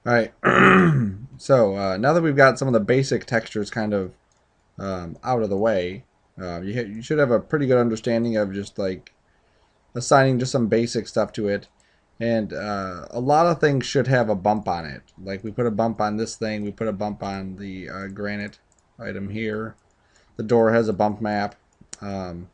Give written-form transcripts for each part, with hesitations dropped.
All right. So now that we've got some of the basic textures kind of out of the way, you should have a pretty good understanding of just like assigning just some basic stuff to it. And a lot of things should have a bump on it. Like we put a bump on this thing, we put a bump on the granite item here. The door has a bump map. Um,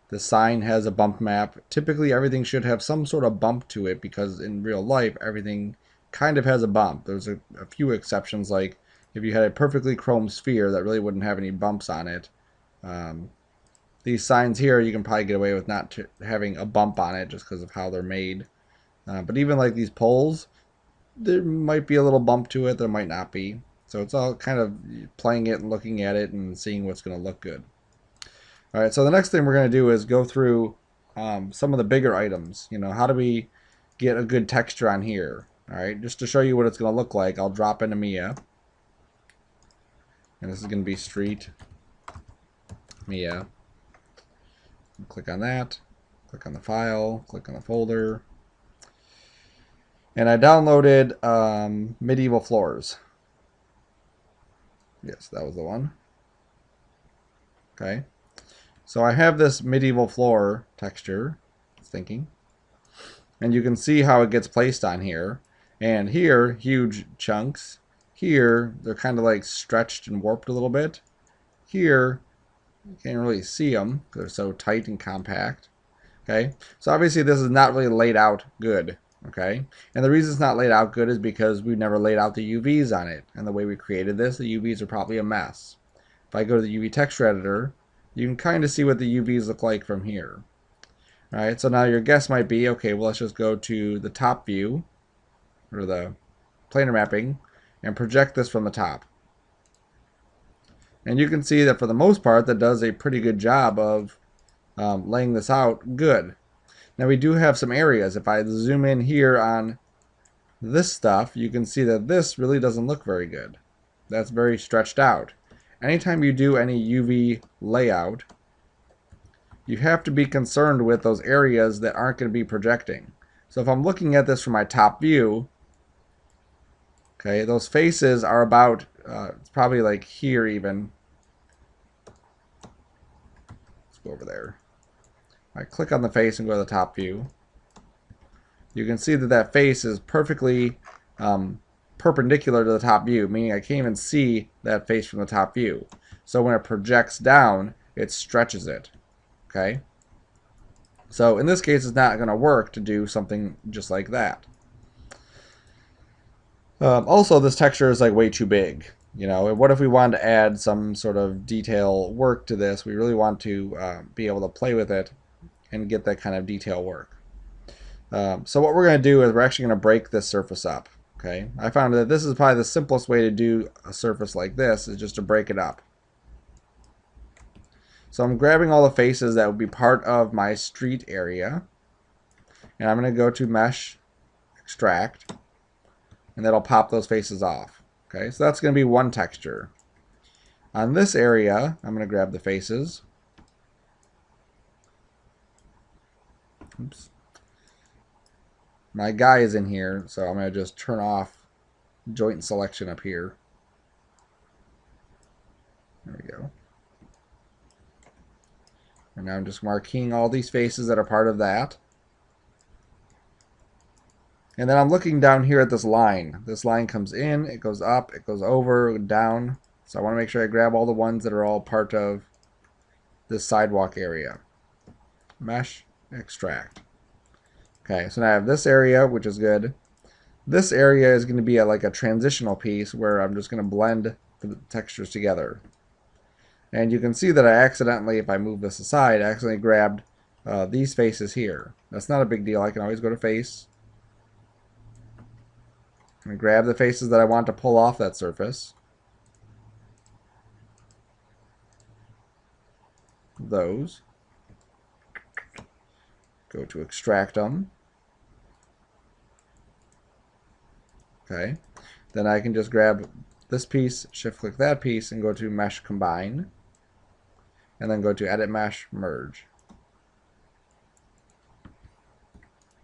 the sign has a bump map. Typically, everything should have some sort of bump to it because in real life, everything kind of has a bump. There's a few exceptions, like if you had a perfectly chrome sphere that really wouldn't have any bumps on it. Um, these signs here, you can probably get away with not having a bump on it just because of how they're made. But even like these poles, there might be a little bump to it, there might not be. So it's all kind of playing it and looking at it and seeing what's going to look good. All right, so the next thing we're going to do is go through some of the bigger items. You know, how do we get a good texture on here? All right, just to show you what it's going to look like, I'll drop into Mia. And this is going to be Street Mia. Click on that, click on the file, click on the folder. And I downloaded Medieval Floors. Yes, that was the one. Okay. So I have this medieval floor texture, it's thinking. And you can see how it gets placed on here. And here, huge chunks. Here, they're kind of like stretched and warped a little bit. Here, you can't really see them because they're so tight and compact. Okay, so obviously this is not really laid out good. Okay, and the reason it's not laid out good is because we've never laid out the UVs on it. And the way we created this, the UVs are probably a mess. If I go to the UV texture editor, you can kind of see what the UVs look like from here. All right, so now your guess might be, okay, well, let's just go to the top view, or the planar mapping, and project this from the top. And you can see that for the most part, that does a pretty good job of laying this out good. Now we do have some areas. If I zoom in here on this stuff, you can see that this really doesn't look very good. That's very stretched out. Anytime you do any UV layout, you have to be concerned with those areas that aren't going to be projecting. So if I'm looking at this from my top view, okay, those faces are about, it's probably like here even. Let's go over there. I click on the face and go to the top view. You can see that that face is perfectly perpendicular to the top view, meaning I can't even see that face from the top view. So when it projects down, it stretches it. Okay? So in this case, it's not going to work to do something just like that. Also, this texture is like way too big. You know, what if we wanted to add some sort of detail work to this? We really want to be able to play with it and get that kind of detail work. So what we're going to do is we're actually going to break this surface up. Okay, I found that this is probably the simplest way to do a surface like this is just to break it up. So I'm grabbing all the faces that would be part of my street area, and I'm going to go to Mesh, Extract, and that'll pop those faces off. Okay, so that's going to be one texture. On this area, I'm going to grab the faces. Oops. My guy is in here, so I'm going to just turn off joint selection up here. There we go. And now I'm just marking all these faces that are part of that. And then I'm looking down here at this line. This line comes in, it goes up, it goes over, down. So I want to make sure I grab all the ones that are all part of this sidewalk area. Mesh, extract. Okay, so now I have this area, which is good. This area is going to be like a transitional piece where I'm just going to blend the textures together. And you can see that I accidentally, if I move this aside, I accidentally grabbed these faces here. That's not a big deal. I can always go to face and grab the faces that I want to pull off that surface. Those. Go to extract them. Okay. Then I can just grab this piece, shift click that piece, and go to Mesh Combine. And then go to Edit Mesh, Merge.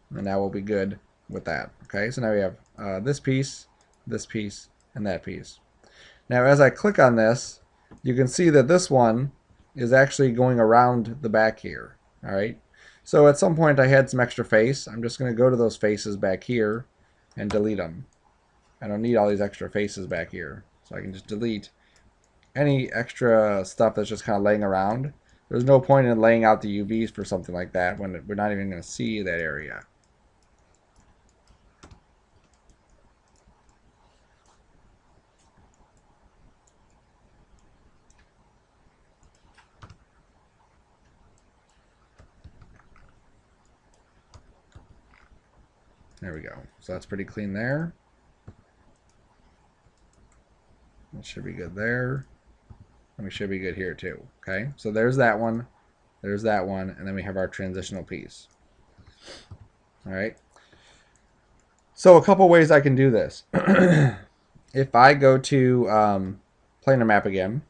And now we'll be good with that. Okay, so now we have this piece this piece, and that piece. Now as I click on this, you can see that this one is actually going around the back here. All right. So at some point I had some extra face. I'm just going to go to those faces back here and delete them. I don't need all these extra faces back here. So I can just delete any extra stuff that's just kind of laying around. There's no point in laying out the UVs for something like that when we're not even going to see that area. There we go. So that's pretty clean there. That should be good there. And we should be good here too. Okay, so there's that one. There's that one. And then we have our transitional piece. All right. So a couple ways I can do this. If I go to planar map again,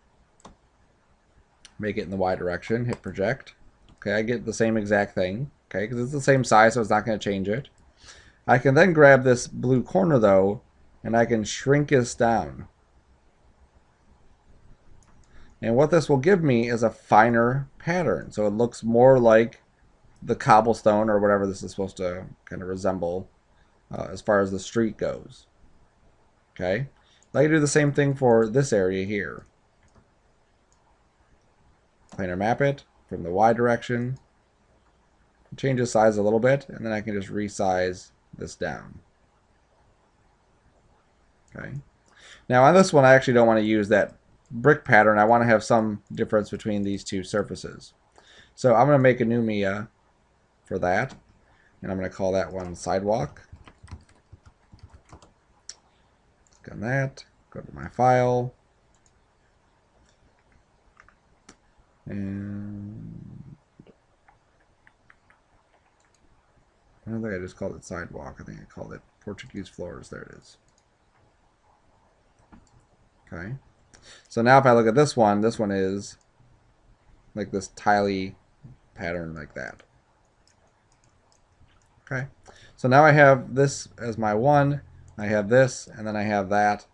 make it in the Y direction, hit project. Okay, I get the same exact thing. Okay, because it's the same size, so it's not going to change it. I can then grab this blue corner though, and I can shrink this down. And what this will give me is a finer pattern. So it looks more like the cobblestone or whatever this is supposed to kind of resemble as far as the street goes. Okay, I can do the same thing for this area here. Planar map it from the Y direction. Change the size a little bit, and then I can just resize this down. Okay. Now on this one, I actually don't want to use that brick pattern. I want to have some difference between these two surfaces. So I'm going to make a new Mia for that, and I'm going to call that one sidewalk. Click on that, go to my file, and I don't think I just called it sidewalk. I think I called it Portuguese floors. There it is. Okay. So now if I look at this one is like this tiley pattern like that. Okay. So now I have this as my one. I have this, and then I have that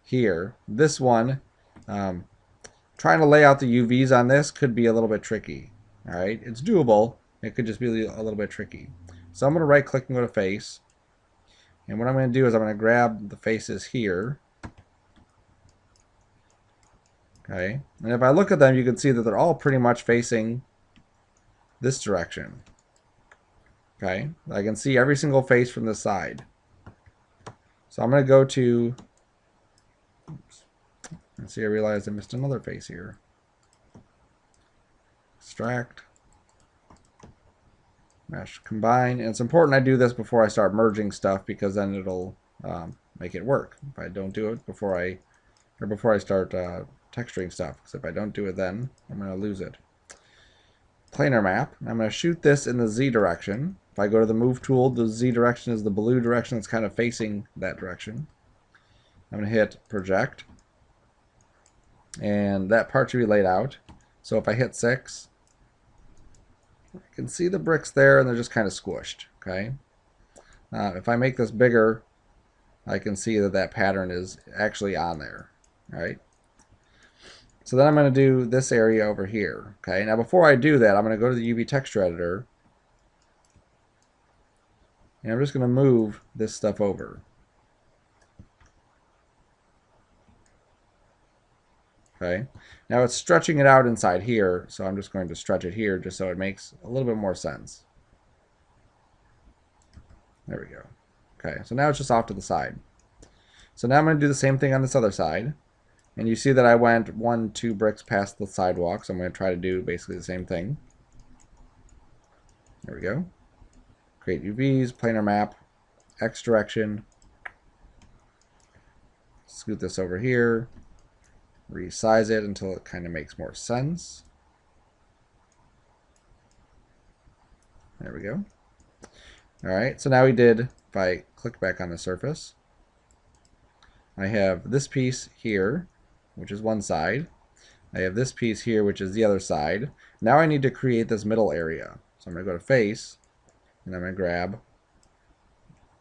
here. This one, trying to lay out the UVs on this could be a little bit tricky. All right. It's doable. It could just be a little bit tricky. So I'm going to right click and go to face. And what I'm going to do is I'm going to grab the faces here. Okay. And if I look at them, you can see that they're all pretty much facing this direction. Okay. I can see every single face from this side. So I'm going to go to, oops, and see, I realized I missed another face here. Extract. Mesh combine, and it's important I do this before I start merging stuff because then it'll make it work. If I don't do it before I start texturing stuff, because if I don't do it then I'm going to lose it. Planar map. I'm going to shoot this in the Z direction. If I go to the move tool, the Z direction is the blue direction that's kind of facing that direction. I'm going to hit project, and that part should be laid out. So if I hit 6. I can see the bricks there, and they're just kind of squished. Okay. If I make this bigger, I can see that that pattern is actually on there. All right. So then I'm going to do this area over here. Okay. Now before I do that, I'm going to go to the UV texture editor, and I'm just going to move this stuff over. Okay. Now it's stretching it out inside here, so I'm just going to stretch it here just so it makes a little bit more sense. There we go. Okay, so now it's just off to the side. So now I'm going to do the same thing on this other side. And you see that I went 1, 2 bricks past the sidewalk, so I'm going to try to do basically the same thing. There we go. Create UVs, planar map, X direction. Scoot this over here. Resize it until it kind of makes more sense. There we go. All right, so now we did, if I click back on the surface, I have this piece here, which is one side. I have this piece here, which is the other side. Now I need to create this middle area. So I'm going to go to face, and I'm going to grab,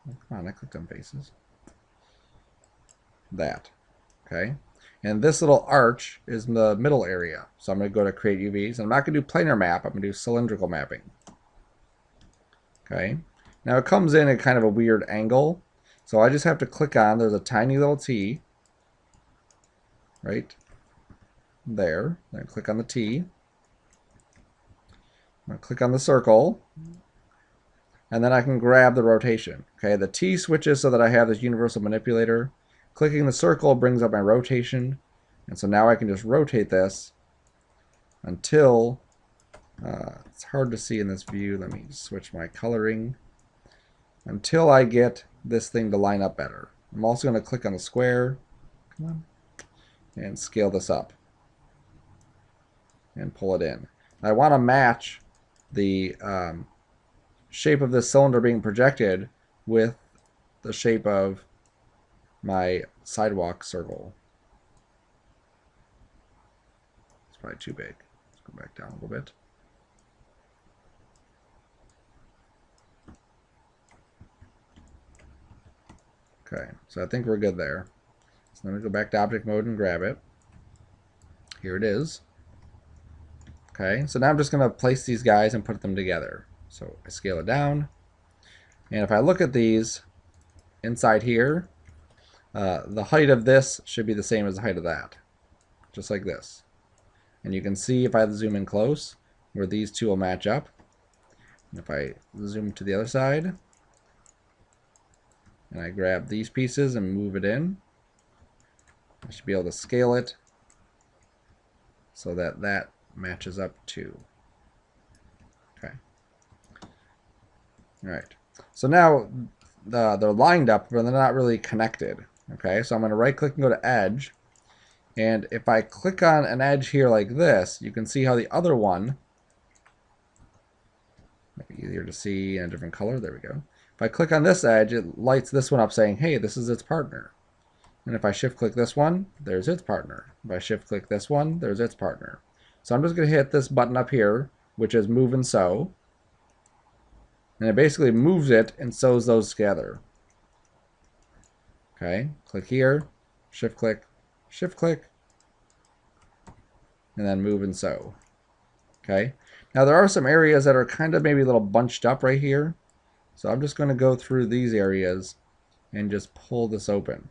oh, come on, I clicked on faces. that. Okay, and this little arch is in the middle area. So I'm going to go to create UVs, and I'm not going to do planar map. I'm going to do cylindrical mapping. Okay, now it comes in at kind of a weird angle. So I just have to click on, there's a tiny little T right there. Then click on the T. I'm going to click on the circle. And then I can grab the rotation. Okay, the T switches so that I have this universal manipulator. Clicking the circle brings up my rotation. And so now I can just rotate this until, it's hard to see in this view. Let me switch my coloring. Until I get this thing to line up better. I'm also going to click on the square. Come on. And scale this up. And pull it in. I want to match the shape of this cylinder being projected with the shape of my sidewalk circle. It's probably too big. Let's go back down a little bit. Okay, so I think we're good there. So let me go back to object mode and grab it. Here it is. Okay, so now I'm just going to place these guys and put them together. So I scale it down. And if I look at these inside here, the height of this should be the same as the height of that. Just like this. And you can see if I zoom in close where these two will match up. And if I zoom to the other side and I grab these pieces and move it in, I should be able to scale it so that that matches up too. Okay. All right. So now they're lined up, but they're not really connected. Okay. So I'm going to right click and go to edge. And if I click on an edge here like this, you can see how the other one, might be easier to see in a different color. There we go. If I click on this edge, it lights this one up saying, hey, this is its partner. And if I shift click this one, there's its partner. If I shift click this one, there's its partner. So I'm just going to hit this button up here, which is move and sew. And it basically moves it and sews those together. Okay, click here, shift click, and then move and sew. Okay, now there are some areas that are kind of maybe a little bunched up right here. So I'm just going to go through these areas and just pull this open.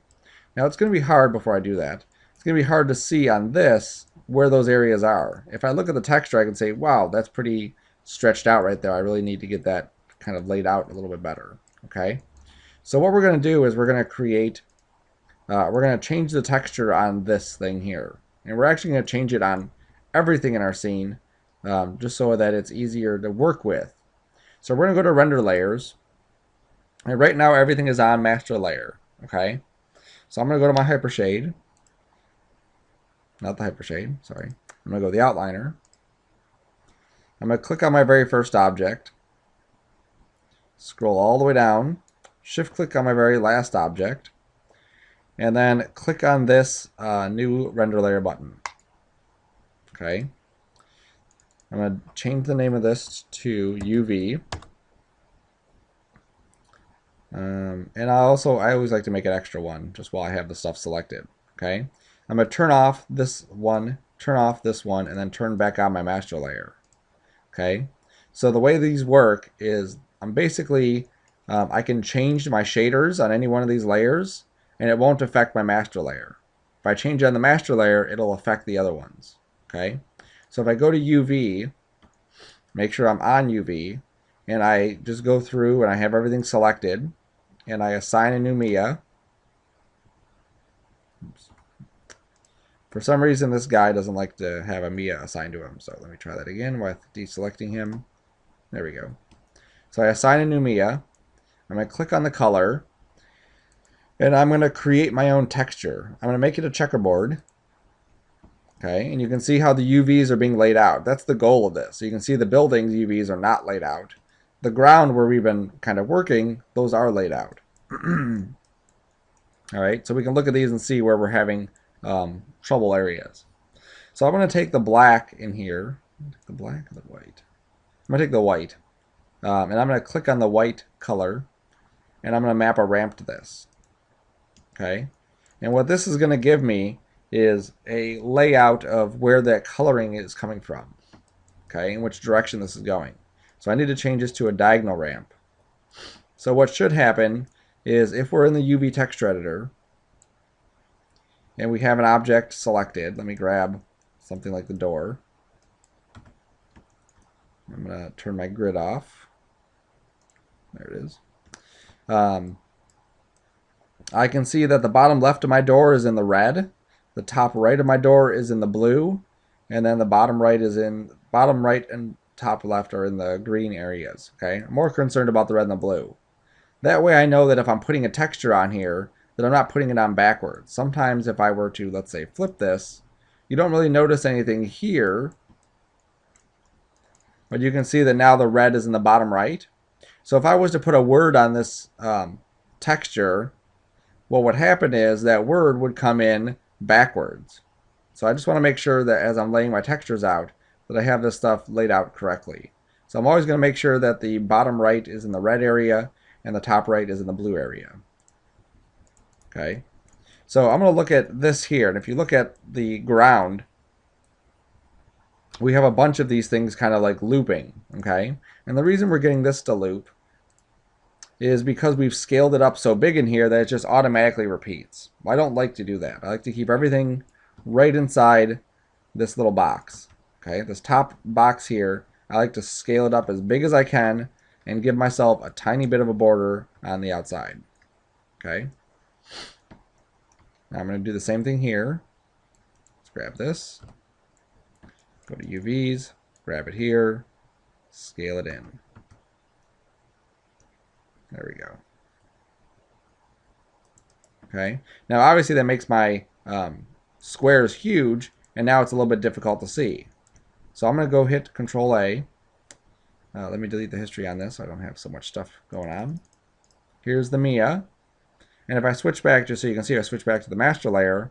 Now it's going to be hard before I do that. It's going to be hard to see on this where those areas are. If I look at the texture, I can say, wow, that's pretty stretched out right there. I really need to get that kind of laid out a little bit better. Okay, so what we're going to do is we're going to create, we're going to change the texture on this thing here. And we're actually going to change it on everything in our scene just so that it's easier to work with. So we're going to go to render layers. And right now everything is on master layer. Okay, so I'm going to go to my hypershade. Not the hypershade, sorry. I'm going to go to the outliner. I'm going to click on my very first object. Scroll all the way down. Shift click on my very last object. And then click on this new render layer button. Okay. I'm going to change the name of this to UV. And I always like to make an extra one just while I have the stuff selected. Okay. I'm going to turn off this one, and then turn back on my master layer. Okay. So the way these work is I'm basically, I can change my shaders on any one of these layers and it won't affect my master layer. If I change on the master layer, it'll affect the other ones. Okay. So if I go to UV, make sure I'm on UV, and I just go through and I have everything selected, and I assign a new Mia. Oops. For some reason, this guy doesn't like to have a Mia assigned to him, so let me try that again with deselecting him. There we go. So I assign a new Mia. I'm going to click on the color, and I'm going to create my own texture. I'm going to make it a checkerboard. Okay, and you can see how the UVs are being laid out. That's the goal of this. So you can see the buildings UVs are not laid out. The ground where we've been kind of working, those are laid out. All right, so we can look at these and see where we're having trouble areas. So I'm going to take the black in here. The black or the white? I'm going to take the white. And I'm going to click on the white color. And I'm going to map a ramp to this. Okay. And what this is going to give me is a layout of where that coloring is coming from, okay, in which direction this is going. So I need to change this to a diagonal ramp. So what should happen is if we're in the UV texture editor and we have an object selected, let me grab something like the door. I'm going to turn my grid off. There it is. I can see that the bottom left of my door is in the red, the top right of my door is in the blue, and then the bottom right and top left are in the green areas. Okay, I'm more concerned about the red and the blue. That way I know that if I'm putting a texture on here, that I'm not putting it on backwards. Sometimes if I were to, let's say, flip this, you don't really notice anything here, but you can see that now the red is in the bottom right. So if I was to put a word on this texture, what would happen is that word would come in backwards. So I just want to make sure that as I'm laying my textures out, that I have this stuff laid out correctly. So I'm always going to make sure that the bottom right is in the red area and the top right is in the blue area. Okay. So I'm going to look at this here. And if you look at the ground, we have a bunch of these things kind of like looping. Okay. And the reason we're getting this to loop is because we've scaled it up so big in here that it just automatically repeats. I don't like to do that. I like to keep everything right inside this little box. Okay, this top box here, I like to scale it up as big as I can and give myself a tiny bit of a border on the outside. Okay. Now I'm going to do the same thing here. Let's grab this, go to UVs, grab it here, scale it in. There we go. Okay. Now, obviously, that makes my squares huge, and now it's a little bit difficult to see. So I'm going to go hit Control A. Let me delete the history on this so I don't have so much stuff going on. Here's the Mia. And if I switch back, just so you can see, I switch back to the master layer,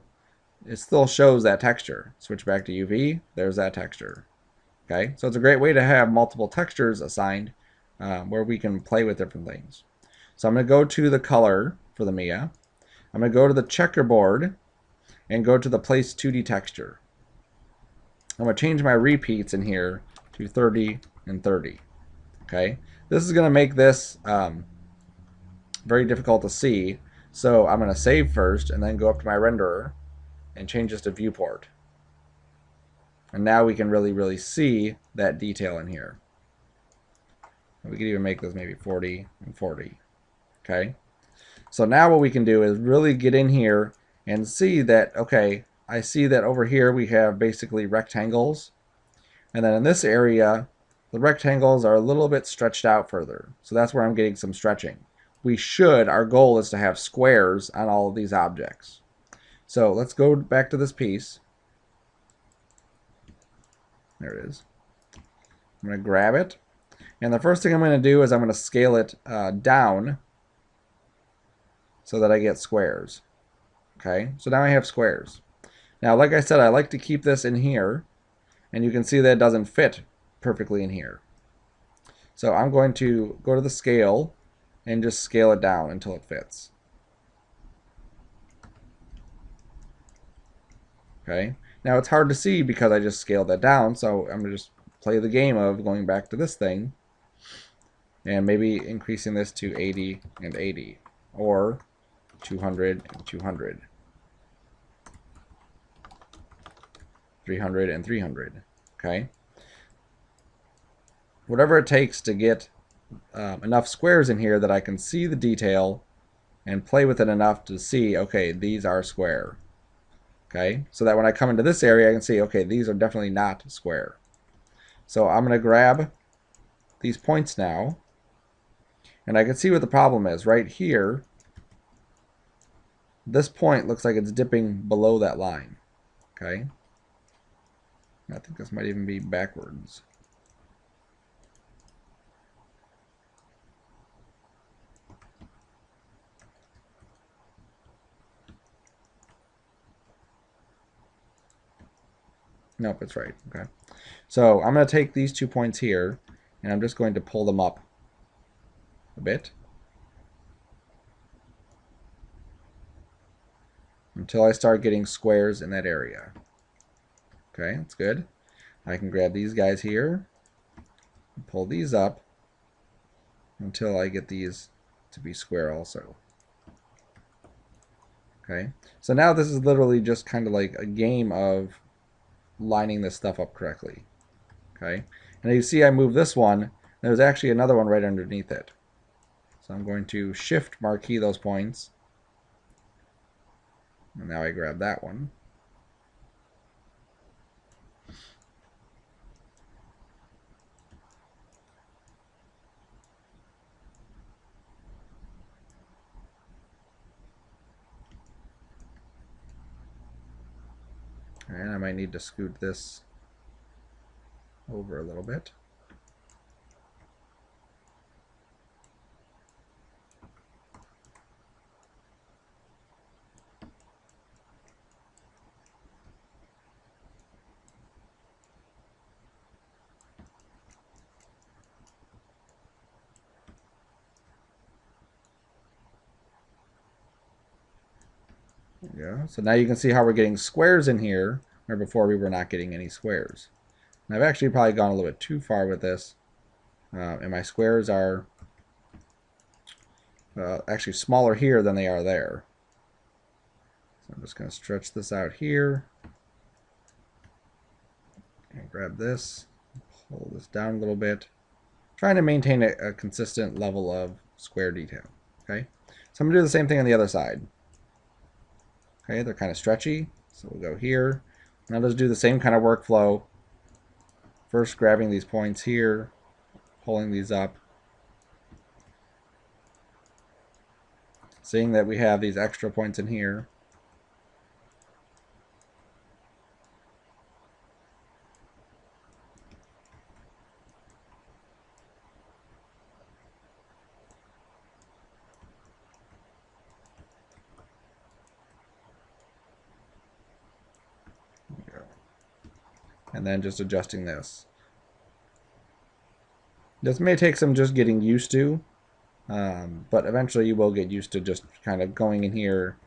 it still shows that texture. Switch back to UV, there's that texture. Okay. So it's a great way to have multiple textures assigned where we can play with different things. So I'm going to go to the color for the Mia. I'm going to go to the checkerboard and go to the place 2D texture. I'm going to change my repeats in here to 30 and 30. Okay, this is going to make this very difficult to see. So I'm going to save first and then go up to my renderer and change this to viewport. And now we can really see that detail in here. We could even make this maybe 40 and 40. Okay. So now what we can do is really get in here and see that, okay, I see that over here we have basically rectangles. And then in this area, the rectangles are a little bit stretched out further. So that's where I'm getting some stretching. Our goal is to have squares on all of these objects. So let's go back to this piece. There it is. I'm going to grab it. And the first thing I'm going to do is I'm going to scale it down so that I get squares. Okay, so now I have squares. Now, like I said, I like to keep this in here, and you can see that it doesn't fit perfectly in here. So I'm going to go to the scale and just scale it down until it fits. Okay, now it's hard to see because I just scaled that down, so I'm going to just play the game of going back to this thing and maybe increasing this to 80 and 80, or 200 and 200, 300 and 300. Okay, whatever it takes to get enough squares in here that I can see the detail and play with it enough to see, okay, these are square. Okay, so that when I come into this area I can see, okay, these are definitely not square. So I'm going to grab these points now, and I can see what the problem is. Right here, this point looks like it's dipping below that line. Okay, I think this might even be backwards. Nope, it's right. Okay, so I'm going to take these 2 points here, and I'm just going to pull them up a bit. until I start getting squares in that area. Okay, that's good. I can grab these guys here, pull these up until I get these to be square also. Okay, so now this is literally just kind of like a game of lining this stuff up correctly. Okay, and you see I move this one, there's actually another one right underneath it. So I'm going to shift marquee those points. And now I grab that one. And I might need to scoot this over a little bit. Yeah, so now you can see how we're getting squares in here, where before we were not getting any squares. And I've actually probably gone a little bit too far with this, and my squares are actually smaller here than they are there. So I'm just going to stretch this out here, and grab this, pull this down a little bit, trying to maintain a consistent level of square detail. Okay, so I'm going to do the same thing on the other side. Okay, they're kind of stretchy, so we'll go here. Now let's do the same kind of workflow. First grabbing these points here, pulling these up. Seeing that we have these extra points in here. And then just adjusting this. This may take some just getting used to, but eventually you will get used to just kind of going in here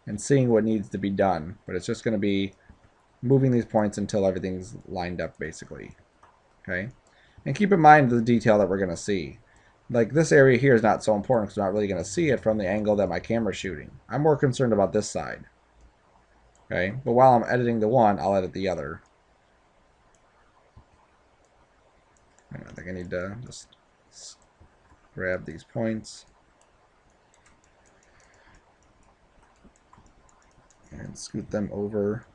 and seeing what needs to be done. But it's just going to be moving these points until everything's lined up, basically. Okay, and keep in mind the detail that we're going to see. Like this area here is not so important because I'm not really going to see it from the angle that my camera's shooting. I'm more concerned about this side. Okay, but while I'm editing the one, I'll edit the other. I think I need to just grab these points and scoot them over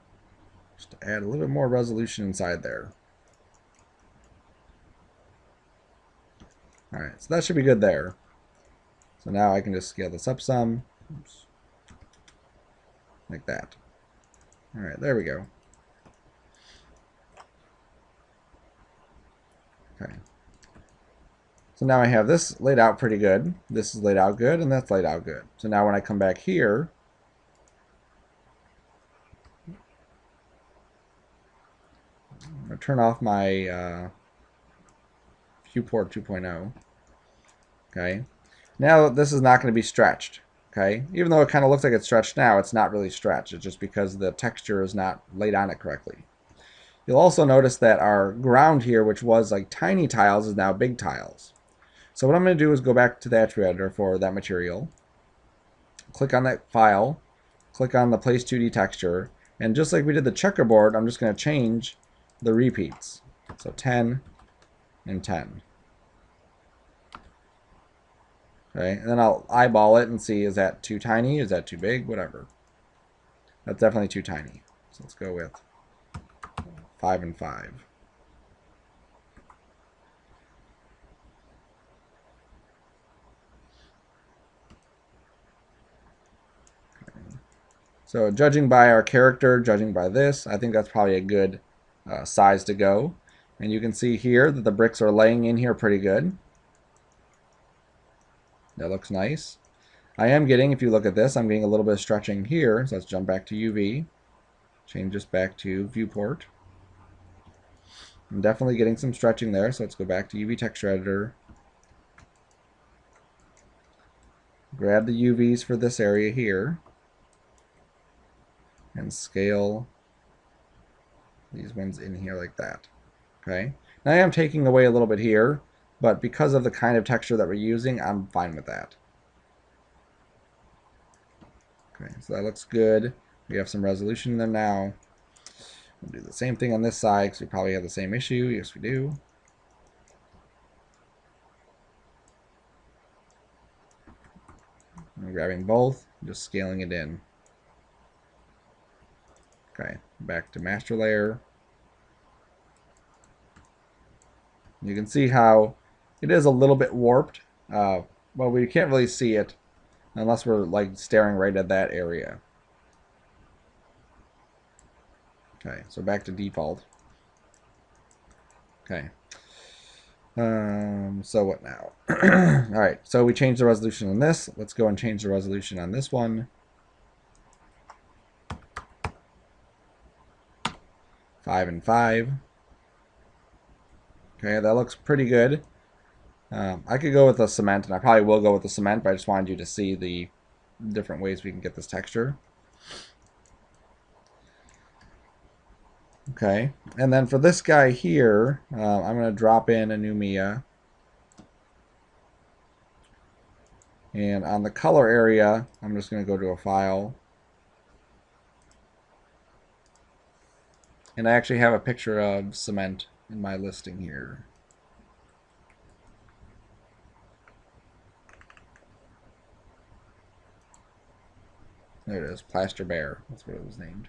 just to add a little bit more resolution inside there. Alright, so that should be good there. So now I can just scale this up some. Oops. Like that. Alright, there we go. Okay. So now I have this laid out pretty good. This is laid out good, and that's laid out good. So now when I come back here, I'm going to turn off my viewport 2.0. Okay. Now this is not going to be stretched. Okay. Even though it kind of looks like it's stretched now, it's not really stretched. It's just because the texture is not laid on it correctly. You'll also notice that our ground here, which was like tiny tiles, is now big tiles. So what I'm going to do is go back to the attribute editor for that material, click on that file, click on the place 2D texture, and just like we did the checkerboard, I'm just going to change the repeats. So 10 and 10. Okay, and then I'll eyeball it and see, is that too tiny, is that too big, whatever. That's definitely too tiny. So let's go with 5 and 5. Okay. So judging by our character, judging by this, I think that's probably a good size to go. And you can see here that the bricks are laying in here pretty good. That looks nice. I am getting, if you look at this, I'm getting a little bit of stretching here. So let's jump back to UV. Change this back to viewport. I'm definitely getting some stretching there, so let's go back to UV Texture Editor. Grab the UVs for this area here. and scale these ones in here like that. Okay. Now I am taking away a little bit here, but because of the kind of texture that we're using, I'm fine with that. Okay, so that looks good. We have some resolution there now. We'll do the same thing on this side because we probably have the same issue. Yes, we do. I'm grabbing both, just scaling it in. Okay, back to master layer. You can see how it is a little bit warped. Well, we can't really see it unless we're like staring right at that area. Okay, so back to default. Okay. So what now? All right, so we changed the resolution on this. Let's go and change the resolution on this one. 5 and 5. Okay, that looks pretty good. I could go with the cement, and I probably will go with the cement, but I just wanted you to see the different ways we can get this texture. Okay, and then for this guy here, I'm going to drop in a new Mia. And on the color area, I'm just going to go to a file. And I actually have a picture of cement in my listing here. There it is, Plaster Bear. That's what it was named.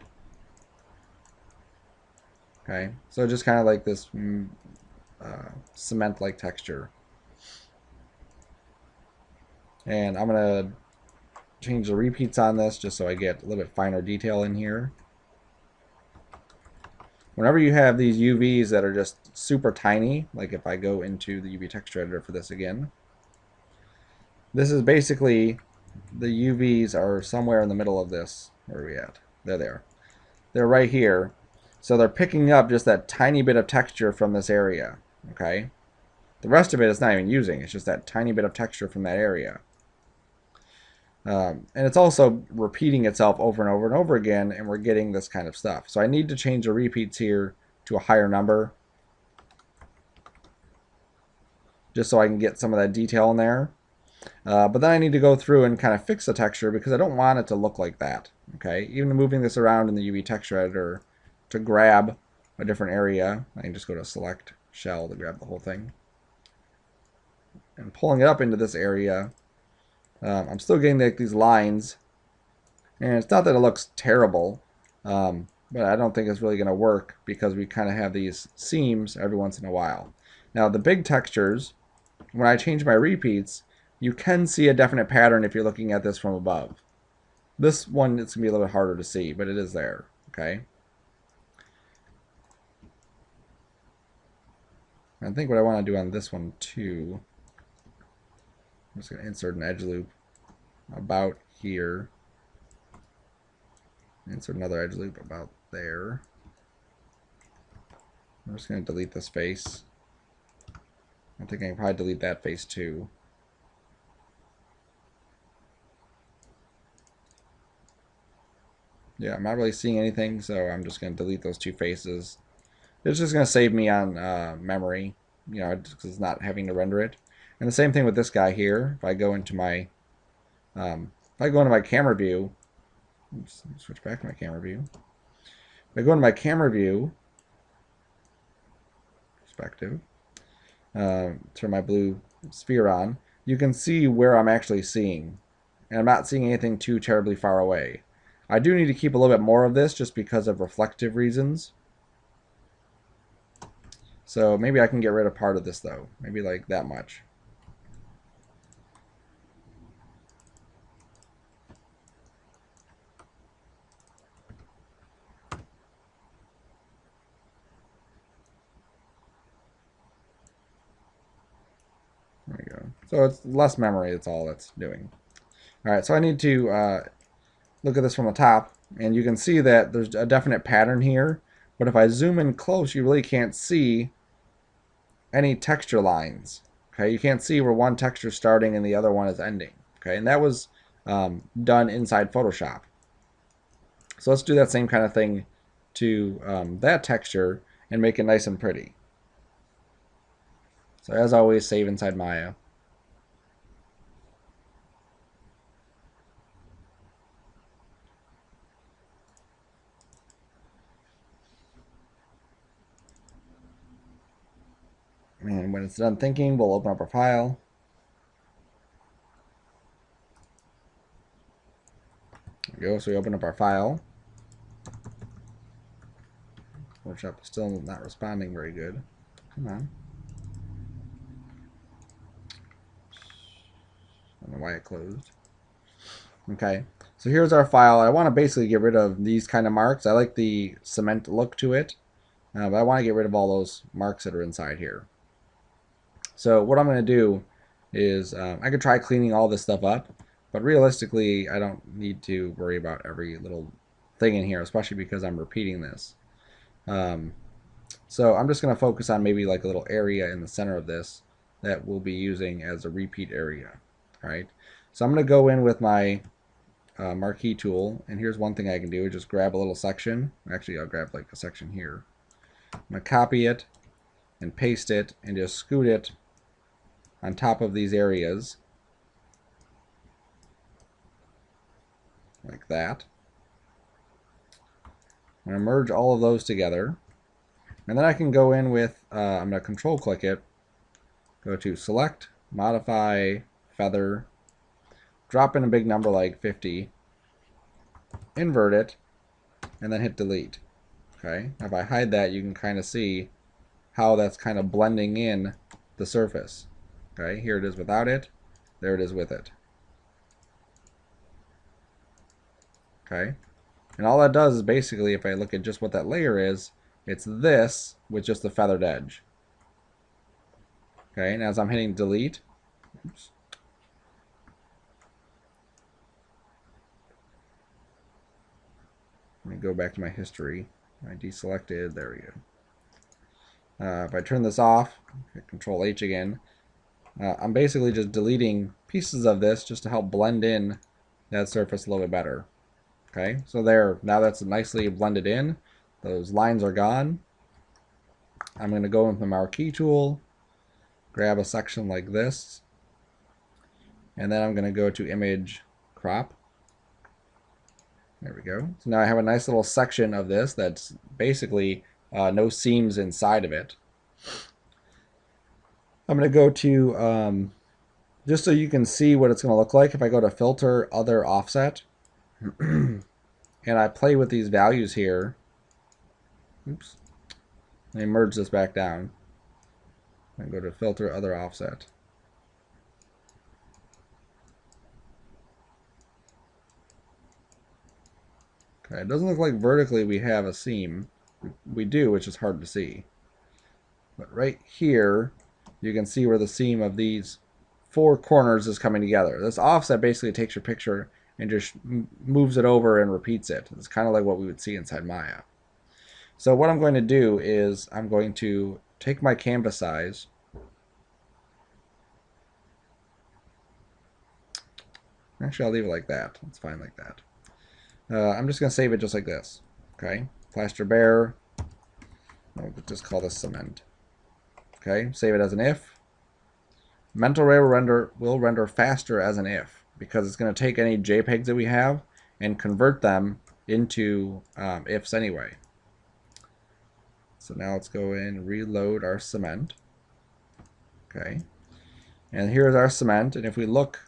Okay, so just kind of like this cement-like texture. And I'm going to change the repeats on this just so I get a little bit finer detail in here. Whenever you have these UVs that are just super tiny, like if I go into the UV texture editor for this again, this is basically the UVs are somewhere in the middle of this. Where are we at? There they are. They're right here. So they're picking up just that tiny bit of texture from this area. Okay? The rest of it it's not even using. It's just that tiny bit of texture from that area. And it's also repeating itself over and over and over again, and we're getting this kind of stuff. So I need to change the repeats here to a higher number, just so I can get some of that detail in there. But then I need to go through and kind of fix the texture because I don't want it to look like that. Okay, even moving this around in the UV texture editor to grab a different area, I can just go to select shell to grab the whole thing. And pulling it up into this area, I'm still getting like these lines, and it's not that it looks terrible, but I don't think it's really going to work because we kind of have these seams every once in a while. Now the big textures, when I change my repeats, you can see a definite pattern if you're looking at this from above. This one, it's going to be a little bit harder to see, but it is there, okay? I think what I want to do on this one too, I'm just going to insert an edge loop about here. Insert another edge loop about there. I'm just going to delete this face. I think I can probably delete that face too. Yeah, I'm not really seeing anything, so I'm just going to delete those two faces. It's just going to save me on memory, you know, because it's not having to render it. And the same thing with this guy here. If I go into my camera view, oops, switch back to my camera view. If I go into my camera view, perspective, turn my blue sphere on, you can see where I'm actually seeing. And I'm not seeing anything too terribly far away. I do need to keep a little bit more of this just because of reflective reasons. So maybe I can get rid of part of this though. Maybe like that much. There we go. So it's less memory, that's all that's doing. Alright, so I need to look at this from the top, and you can see that there's a definite pattern here, but if I zoom in close, you really can't see any texture lines. Okay, you can't see where one texture is starting and the other one is ending. Okay, and that was done inside Photoshop. So let's do that same kind of thing to that texture and make it nice and pretty. So as always, save inside Maya. And when it's done thinking, we'll open up our file. There we go. So we open up our file. Photoshop is still not responding very good. Come on. I don't know why it closed. Okay, so here's our file. I want to basically get rid of these kind of marks. I like the cement look to it, but I want to get rid of all those marks that are inside here. So what I'm going to do is I could try cleaning all this stuff up, but realistically I don't need to worry about every little thing in here, especially because I'm repeating this. So I'm just going to focus on maybe like a little area in the center of this that we'll be using as a repeat area. All right, so I'm going to go in with my marquee tool, and here's one thing I can do: just grab a little section. Actually, I'll grab like a section here. I'm going to copy it and paste it and just scoot it on top of these areas like that. I'm going to merge all of those together, and then I can go in with I'm going to control click it, go to select, modify, feather, drop in a big number like 50, invert it, and then hit delete. Okay, if I hide that, you can kind of see how that's kind of blending in the surface. Okay, here it is without it, there it is with it. Okay, and all that does is basically, if I look at just what that layer is, it's this with just the feathered edge. Okay, and as I'm hitting delete, oops, let me go back to my history. I deselected, there we go. If I turn this off, hit Control H again, I'm basically just deleting pieces of this just to help blend in that surface a little bit better. Okay, so there, now that's nicely blended in. Those lines are gone. I'm going to go with the marquee tool, grab a section like this, and then I'm going to go to image crop. There we go. So now I have a nice little section of this that's basically no seams inside of it. I'm going to go to, just so you can see what it's going to look like, if I go to filter, other offset, and I play with these values here. Oops. Let me merge this back down. And go to filter, other offset. Okay, it doesn't look like vertically we have a seam. We do, which is hard to see. But right here, you can see where the seam of these four corners is coming together. This offset basically takes your picture and just moves it over and repeats it. It's kind of like what we would see inside Maya. So what I'm going to do is I'm going to take my canvas size, actually I'll leave it like that. It's fine like that. I'm just going to save it just like this. Okay, plaster bare. I'll just call this cement. Okay, save it as an if. Mental Ray will render faster as an if, because it's going to take any JPEGs that we have and convert them into ifs anyway. So now let's go in and reload our cement. Okay, and here's our cement, and if we look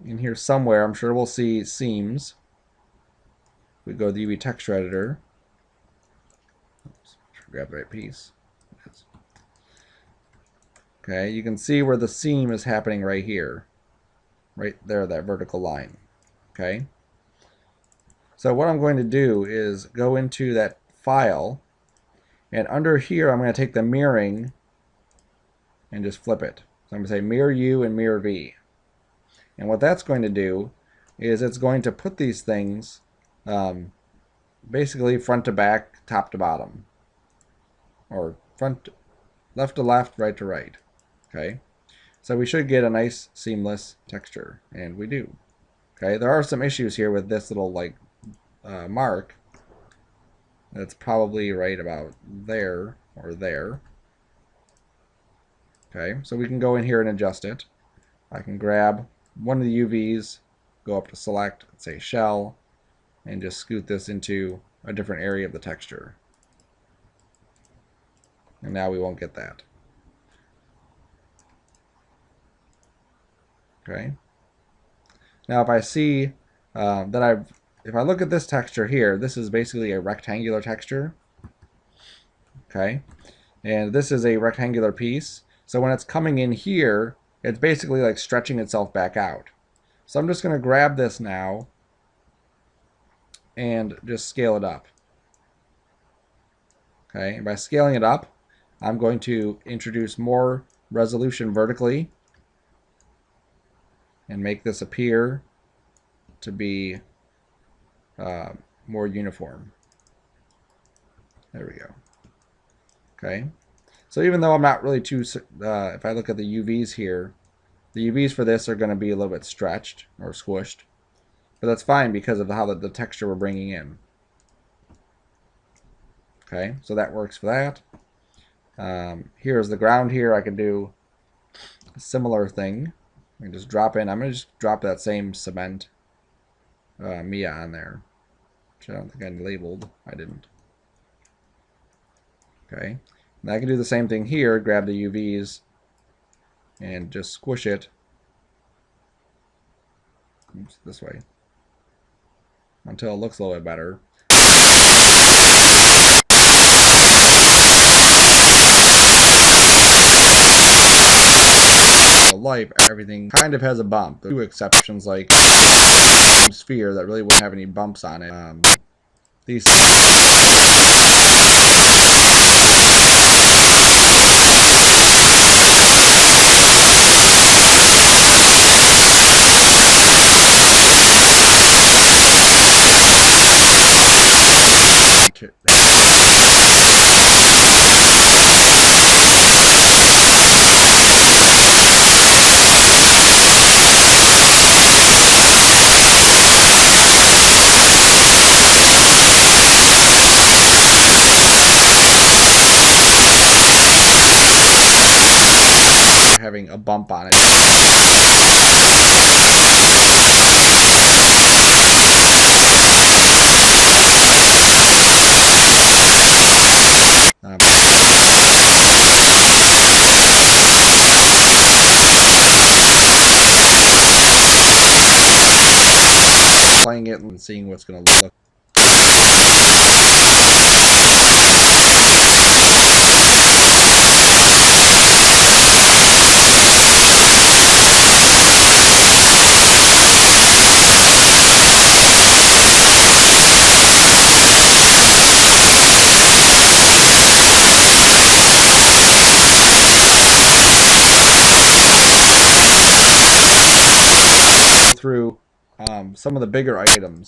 in here somewhere, I'm sure we'll see seams. We go to the UV texture editor. Oops, grab the right piece. Okay, you can see where the seam is happening right here. Right there, that vertical line. Okay. So what I'm going to do is go into that file, and under here I'm going to take the mirroring and just flip it. So I'm going to say mirror U and mirror V. And what that's going to do is it's going to put these things basically front to back, top to bottom, or left to left, right to right. Okay, so we should get a nice seamless texture, and we do. Okay, there are some issues here with this little like mark. That's probably right about there or there. Okay, so we can go in here and adjust it. I can grab one of the UVs, go up to select, say shell, and just scoot this into a different area of the texture. And now we won't get that. Okay. Now if I see if I look at this texture here, this is basically a rectangular texture. Okay. And this is a rectangular piece. So when it's coming in here, it's basically like stretching itself back out. So I'm just going to grab this now and just scale it up. Okay, and by scaling it up, I'm going to introduce more resolution vertically and make this appear to be more uniform. There we go. Okay, so even though I'm not really too, if I look at the UVs here, the UVs for this are going to be a little bit stretched or squished, but that's fine because of how the texture we're bringing in. Okay, so that works for that. Here's the ground here. I can do a similar thing. I can just drop in. I'm going to just drop that same cement Mia on there, which I don't think I labeled. I didn't. Okay, and I can do the same thing here. Grab the UVs and just squish it. Oops, this way until it looks a little bit better. Life, everything kind of has a bump. There are 2 exceptions, like sphere that really wouldn't have any bumps on it. These having a bump on it. Playing it and seeing what's going to look. Through some of the bigger items.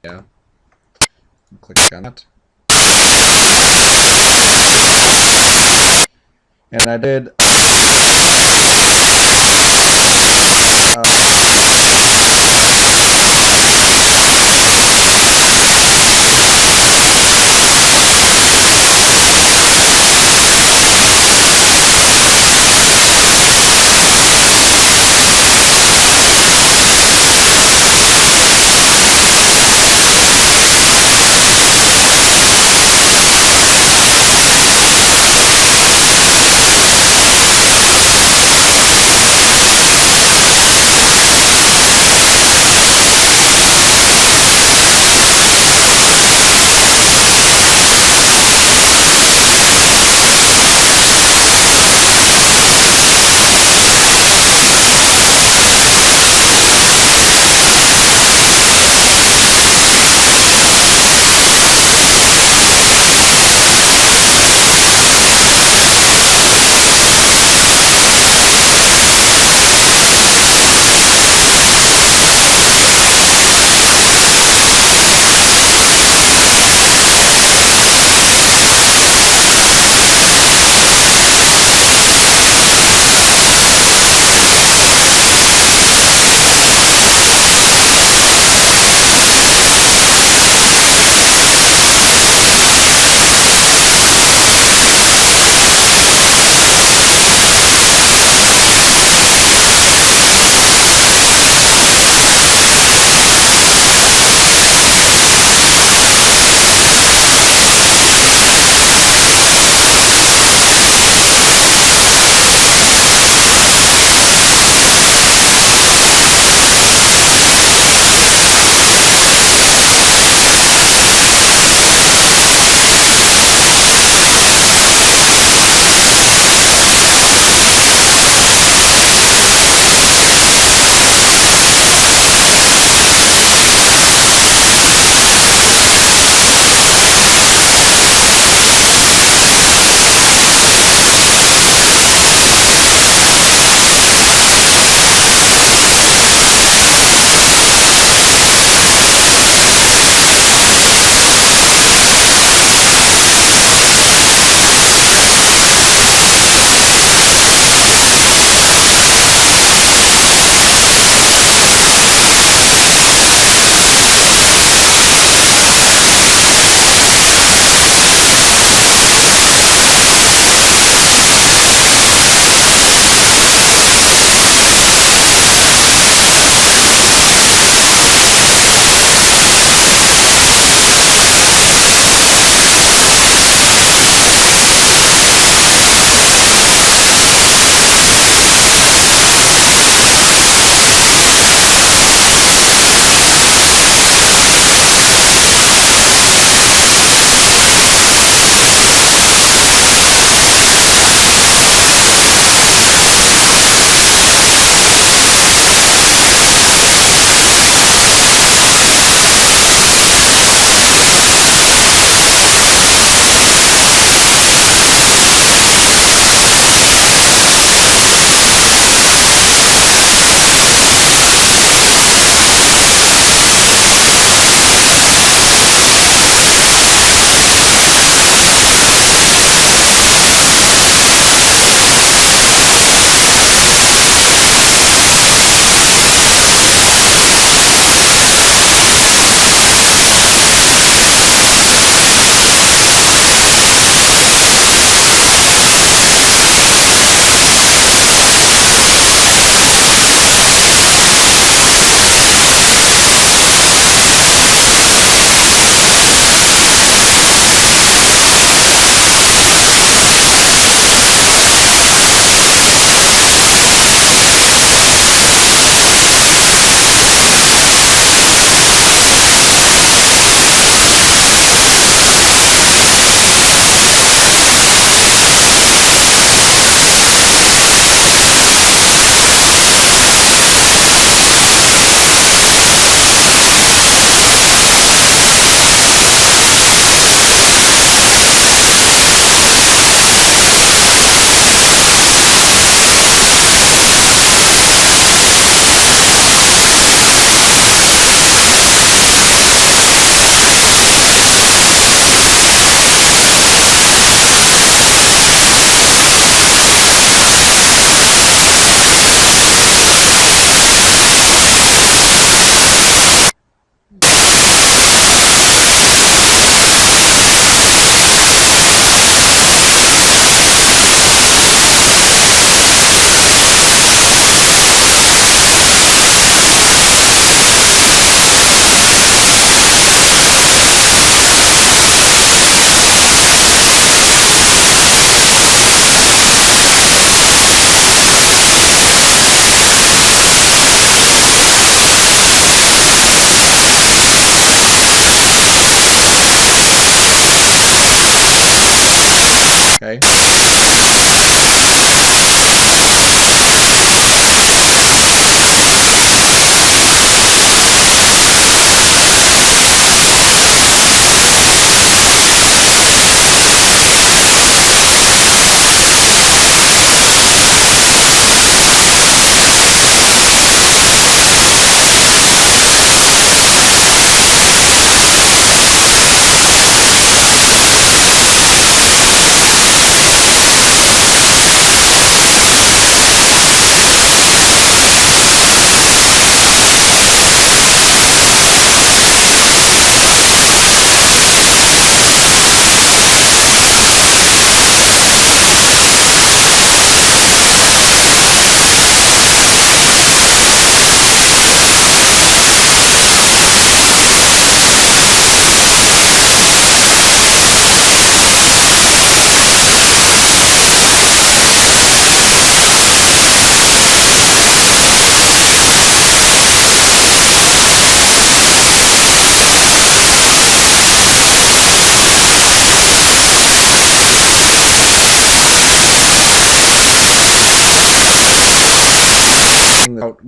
Yeah. Click on that. And I did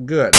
Good.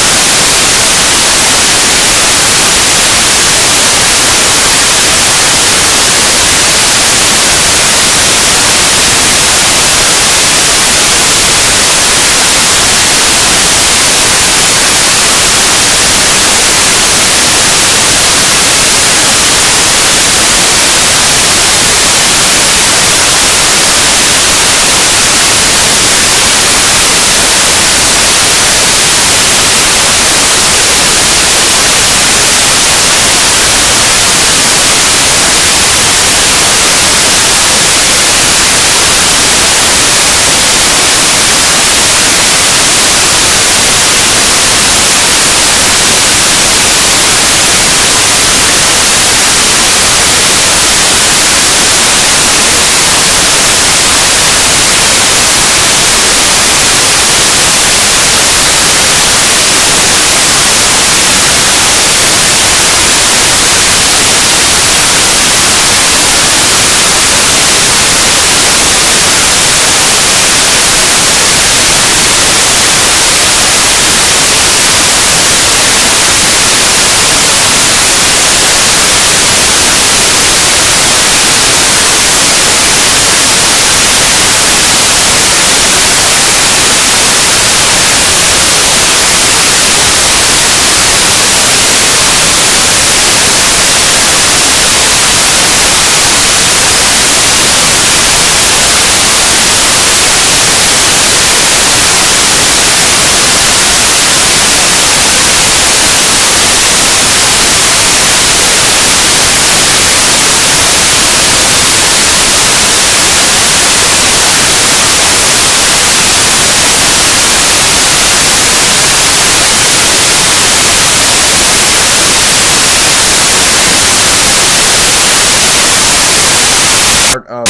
Part of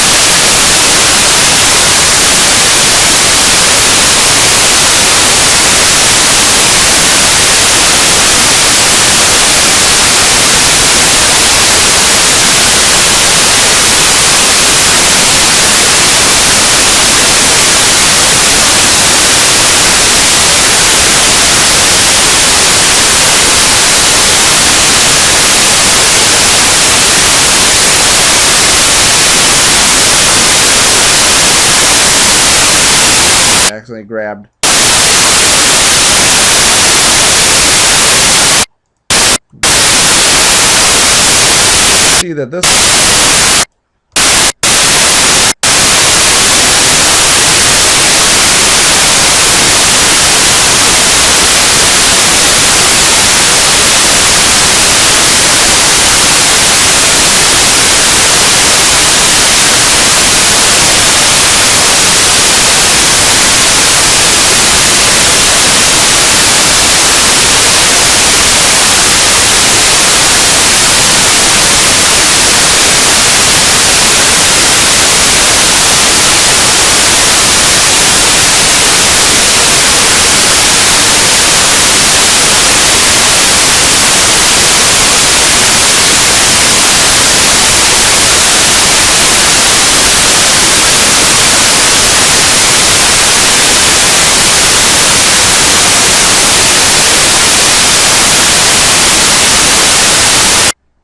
accidentally grabbed. See that this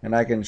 and I can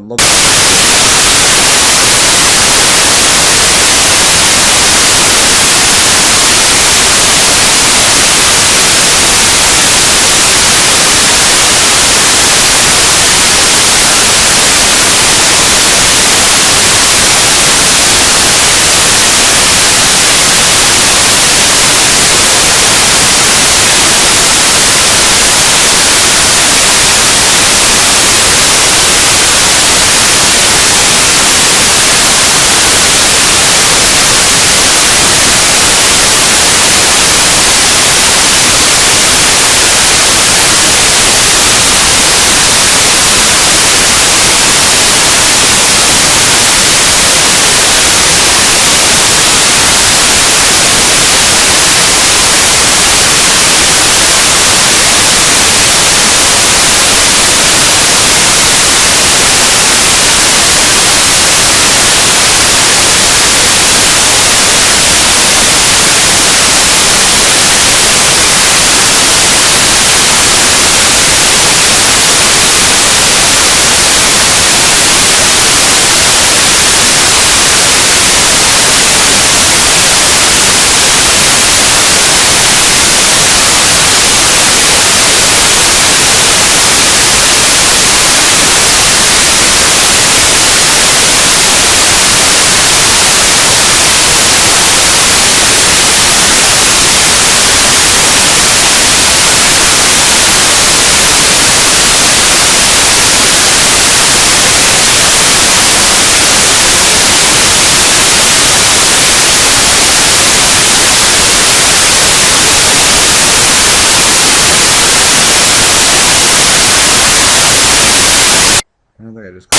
would look. I don't think I just.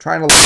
Trying to.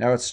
Now it's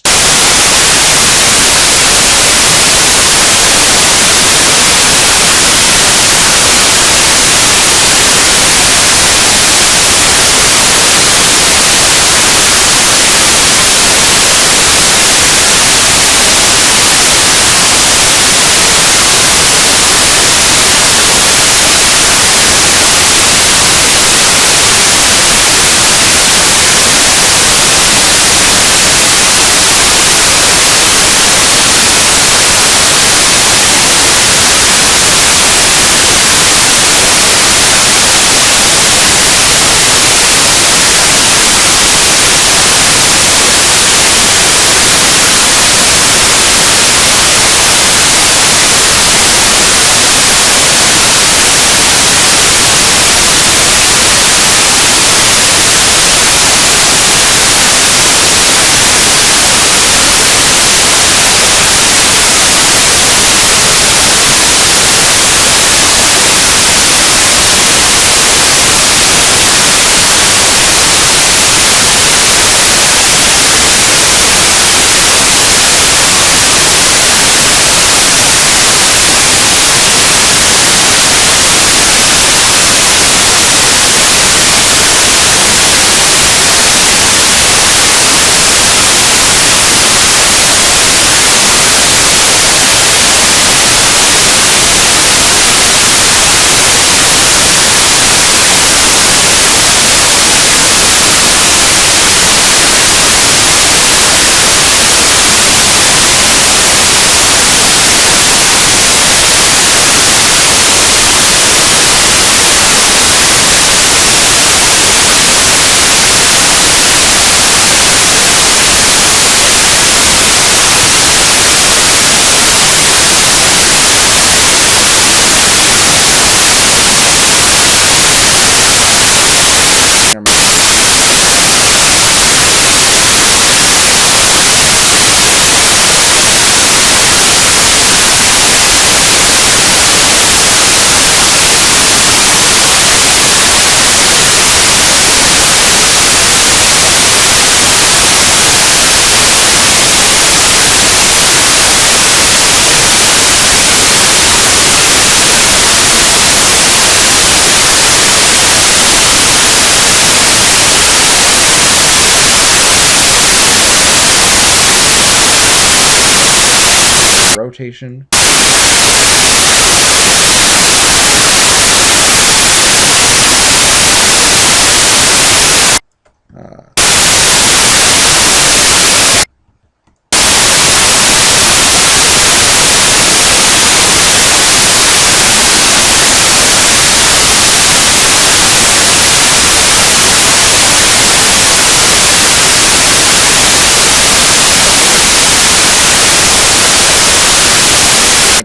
rotation.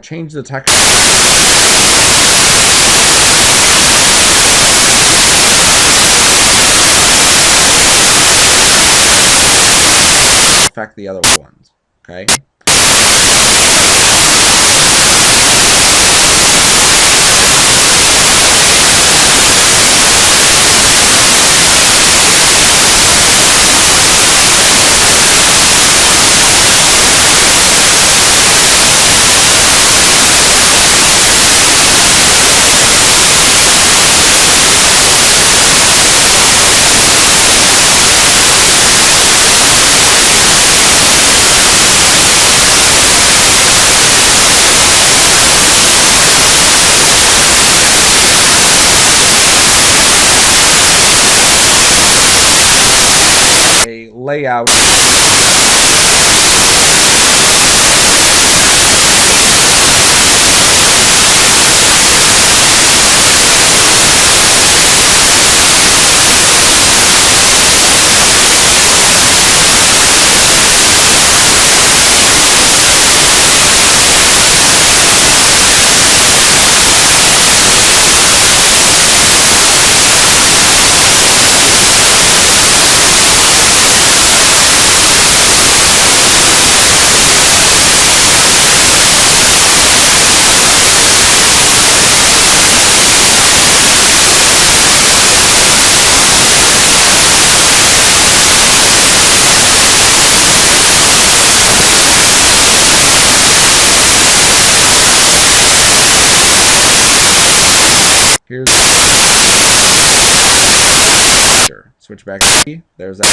Change the texture. Affect the other ones. Okay. Layout. switch back to B. There's that.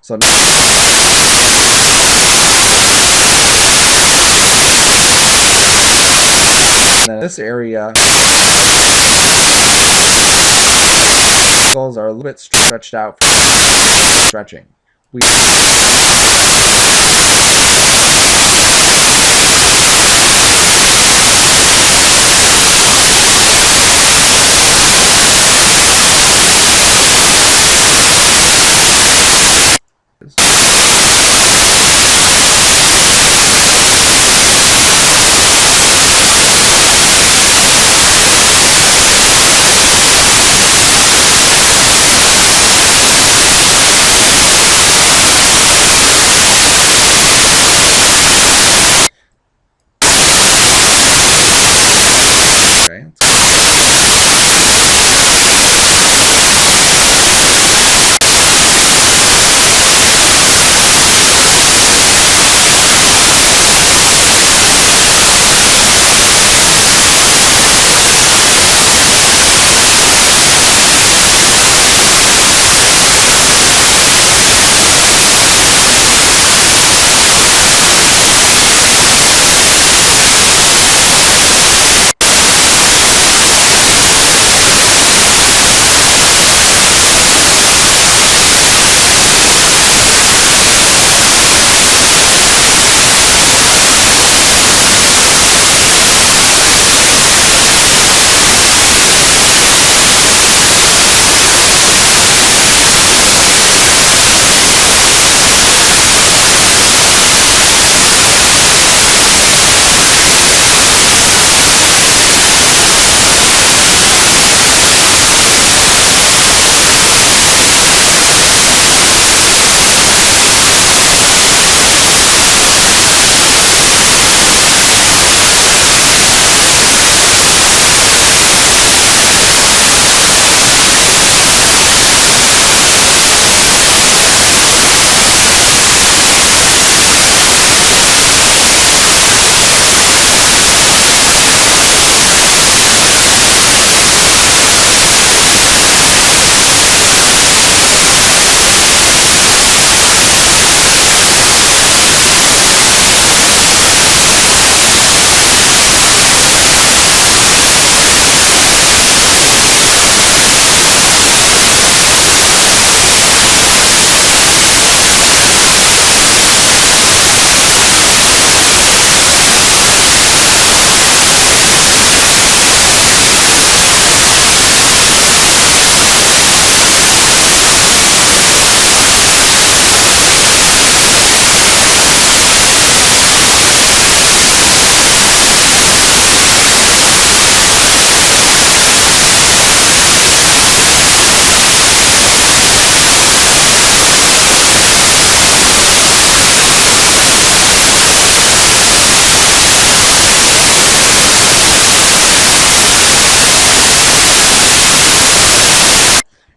So then this area are a little bit stretched out for stretching.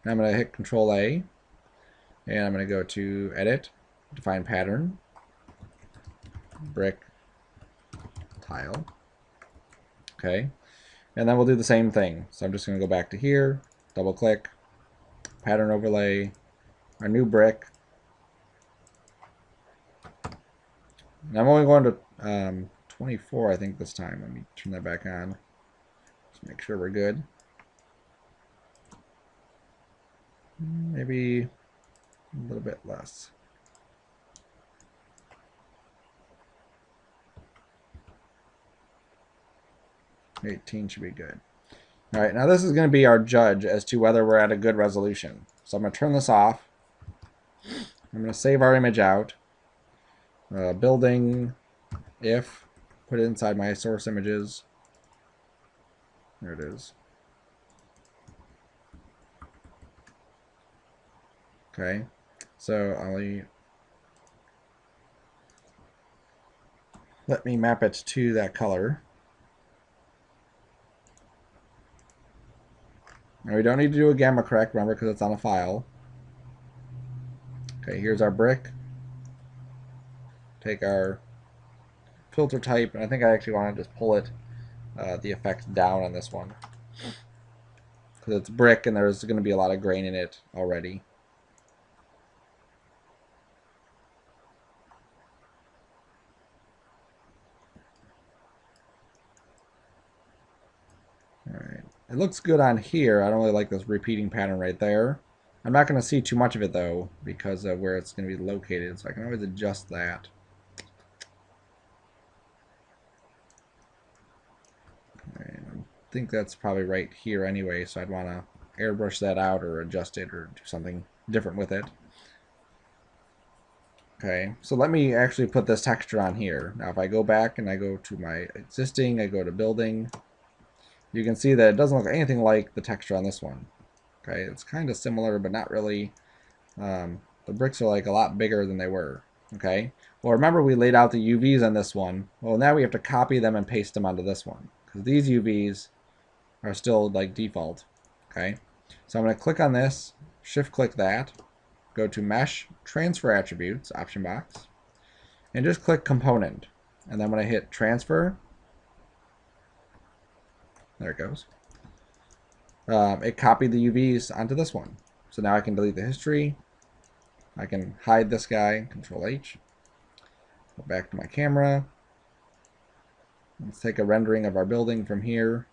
I'm going to hit Control A, and I'm going to go to Edit, Define Pattern, Brick, Tile. Okay, and then we'll do the same thing. So I'm just going to go back to here, double click, Pattern Overlay, our new brick. And I'm only going to 24, I think, this time. Let me turn that back on. Just make sure we're good. Maybe a little bit less. $18 should be good. All right, now this is going to be our judge as to whether we're at a good resolution. So I'm going to turn this off. I'm going to save our image out. Building, if, put it inside my source images. There it is. Okay, so let me map it to that color. And we don't need to do a gamma correct, remember, because it's on a file. Okay, here's our brick. Take our filter type, and I think I actually want to just pull it, the effect down on this one. Because it's brick and there's going to be a lot of grain in it already. Alright. It looks good on here. I don't really like this repeating pattern right there. I'm not going to see too much of it though because of where it's going to be located, so I can always adjust that. Right. I think that's probably right here anyway, so I'd want to airbrush that out or adjust it or do something different with it. Okay, so let me actually put this texture on here. Now if I go back and I go to my existing, I go to building, you can see that it doesn't look anything like the texture on this one. Okay, it's kind of similar, but not really. The bricks are like a lot bigger than they were. Okay, well remember we laid out the UVs on this one. Well now we have to copy them and paste them onto this one because these UVs are still like default. Okay, so I'm going to click on this, shift click that, go to Mesh, Transfer Attributes, option box, and just click Component. And then when I hit Transfer, there it goes. It copied the UVs onto this one. So now I can delete the history. I can hide this guy, Control H. Go back to my camera. Let's take a rendering of our building from here.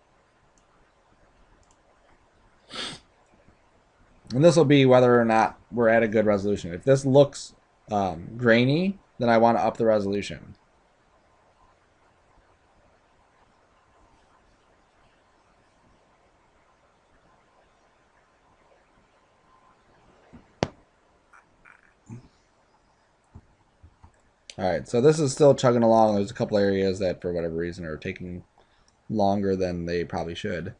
And this will be whether or not we're at a good resolution. If this looks grainy, then I want to up the resolution. Alright, so this is still chugging along. There's a couple areas that for whatever reason are taking longer than they probably should.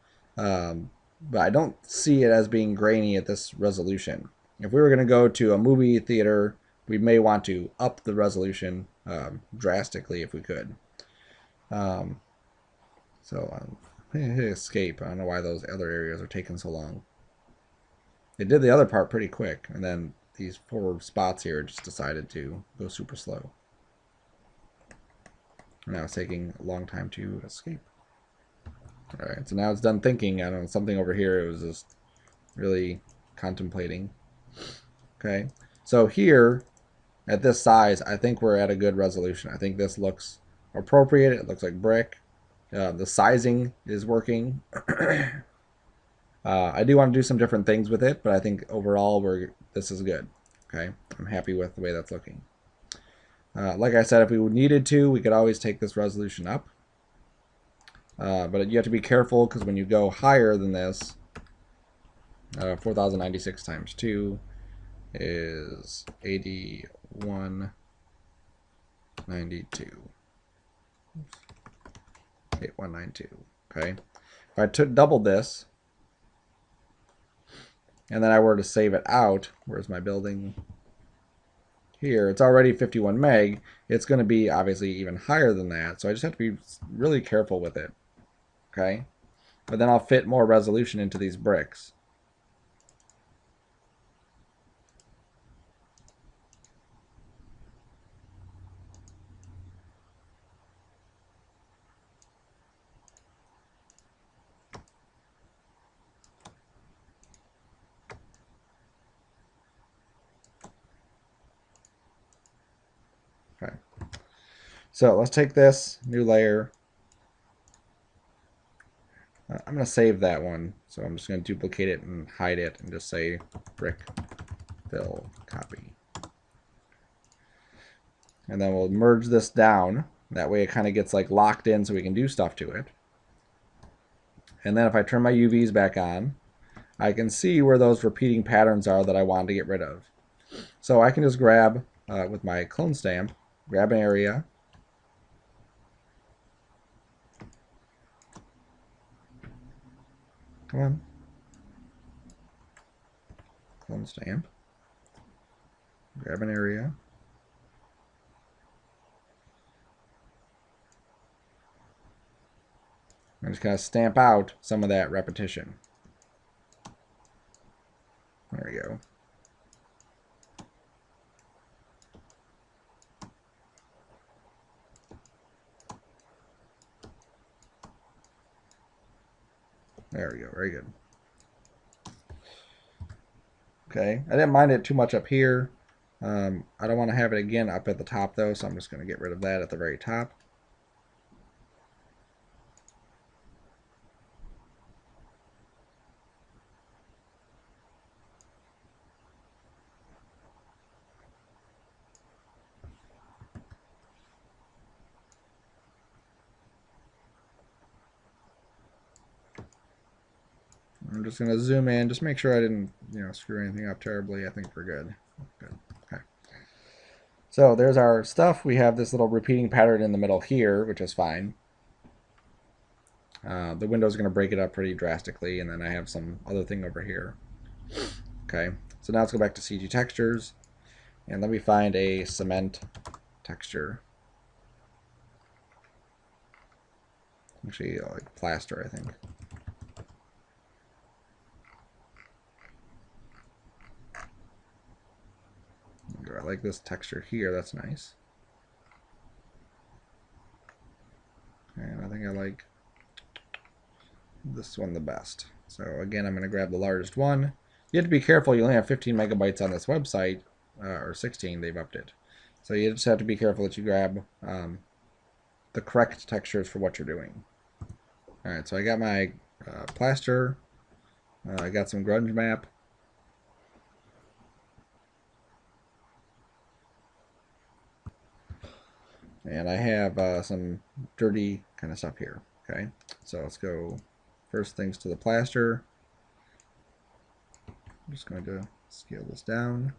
But I don't see it as being grainy at this resolution. If we were going to go to a movie theater, we may want to up the resolution drastically if we could. So hit escape. I don't know why those other areas are taking so long. It did the other part pretty quick, and then these 4 spots here just decided to go super slow. Now it's taking a long time to escape. Alright, so now it's done thinking. I don't know, something over here it was just really contemplating. Okay, so here at this size, I think we're at a good resolution. I think this looks appropriate. It looks like brick. The sizing is working. I do want to do some different things with it, but I think overall this is good. Okay, I'm happy with the way that's looking. Like I said, if we needed to, we could always take this resolution up. But you have to be careful because when you go higher than this, 4096 times 2 is 8192. 8192. Okay. If I doubled this, and then I were to save it out, where's my building? Here, it's already 51 meg. It's going to be obviously even higher than that, so I just have to be really careful with it. Okay, but then I'll fit more resolution into these bricks. Okay, so let's take this new layer. I'm going to save that one, so I'm just going to duplicate it and hide it and just say brick fill copy. And then we'll merge this down. That way it kind of gets like locked in so we can do stuff to it. And then if I turn my UVs back on, I can see where those repeating patterns are that I wanted to get rid of. So I can just grab, with my clone stamp, grab an area, come on, clone stamp, grab an area, and just kind of stamp out some of that repetition. There we go. There we go. Very good. Okay, I didn't mind it too much up here. I don't want to have it again up at the top though, so I'm just going to get rid of that at the very top. I'm just going to zoom in, just make sure I didn't, screw anything up terribly. I think we're good. Good. Okay. So there's our stuff. We have this little repeating pattern in the middle here, which is fine. The window's going to break it up pretty drastically, and then I have some other thing over here. Okay, so now let's go back to CG Textures, and let me find a cement texture. Actually, like plaster, I think. I like this texture here, that's nice. And I think I like this one the best. So again, I'm going to grab the largest one. You have to be careful, you only have 15 megabytes on this website, or 16, they've upped it. So you just have to be careful that you grab the correct textures for what you're doing. Alright, so I got my plaster, I got some grunge map. And I have some dirty kind of stuff here. Okay, so let's go first things to the plaster. I'm just going to scale this down.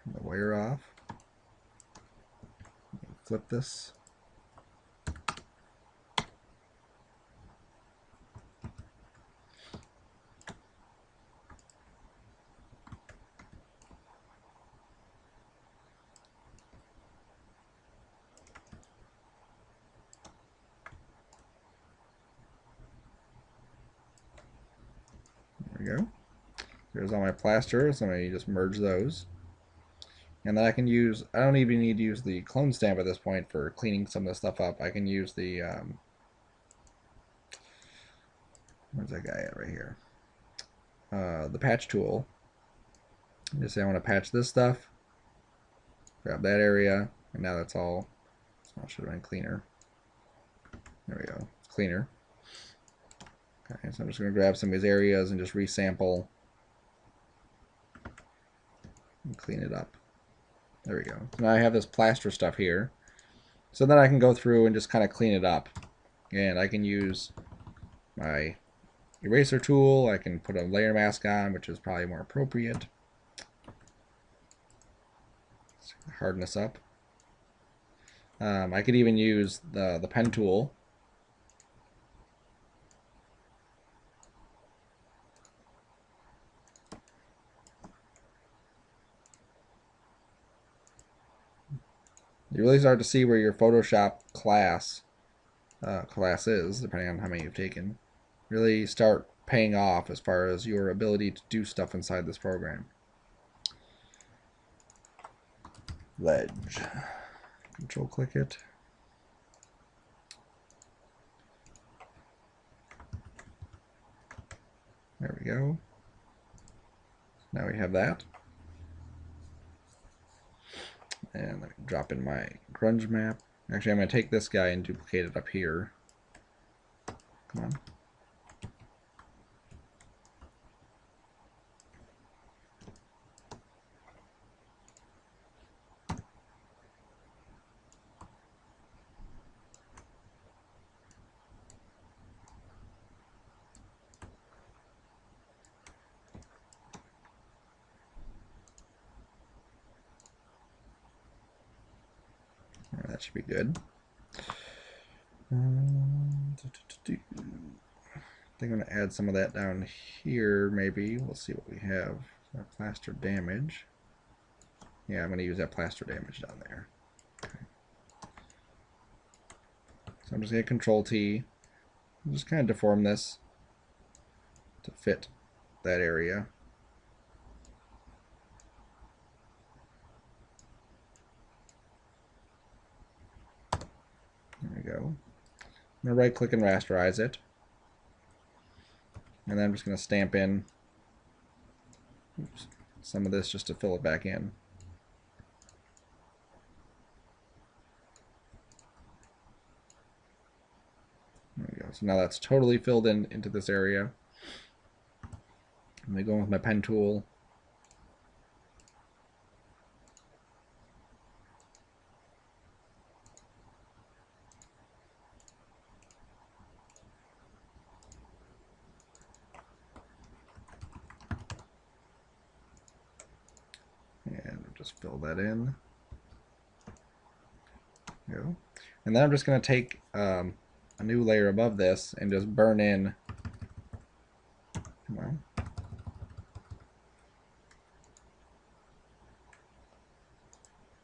Turn the wire off. Flip this. There we go. There's all my plasters. Let me just merge those. And then I can use, I don't even need to use the clone stamp at this point for cleaning some of this stuff up. I can use the, where's that guy at right here? The patch tool. Just say I want to patch this stuff. Grab that area, and now that's all. So should have been cleaner. There we go. It's cleaner. Okay, so I'm just going to grab some of these areas and just resample and clean it up. There we go. So now I have this plaster stuff here. So then I can go through and just kind of clean it up. And I can use my eraser tool. I can put a layer mask on, which is probably more appropriate. Harden this up. I could even use the pen tool. You really start to see where your Photoshop class is, depending on how many you've taken. Really start paying off as far as your ability to do stuff inside this program. Ledge. Control click it. There we go. Now we have that. And let me drop in my grunge map. Actually, I'm going to take this guy and duplicate it up here. Come on. That should be good. I think I'm going to add some of that down here, maybe. We'll see what we have. Plaster damage. Yeah, I'm going to use that plaster damage down there. Okay. So I'm just going to Control T. Just kind of deform this to fit that area. There we go. I'm going to right click and rasterize it. And then I'm just going to stamp in some of this just to fill it back in. There we go. So now that's totally filled in into this area. I'm going to go with my pen tool. And just fill that in. There we go. And then I'm just going to take a new layer above this and just burn in, well,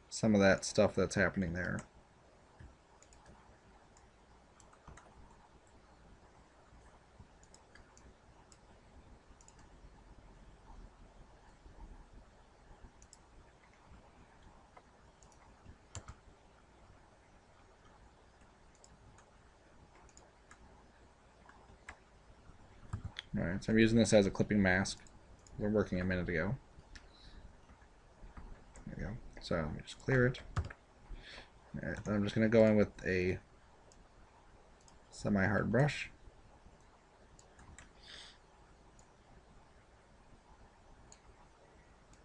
some of that stuff that's happening there. Alright, so I'm using this as a clipping mask. We're working a minute ago. There we go. So let me just clear it. Alright, then I'm just going to go in with a semi-hard brush.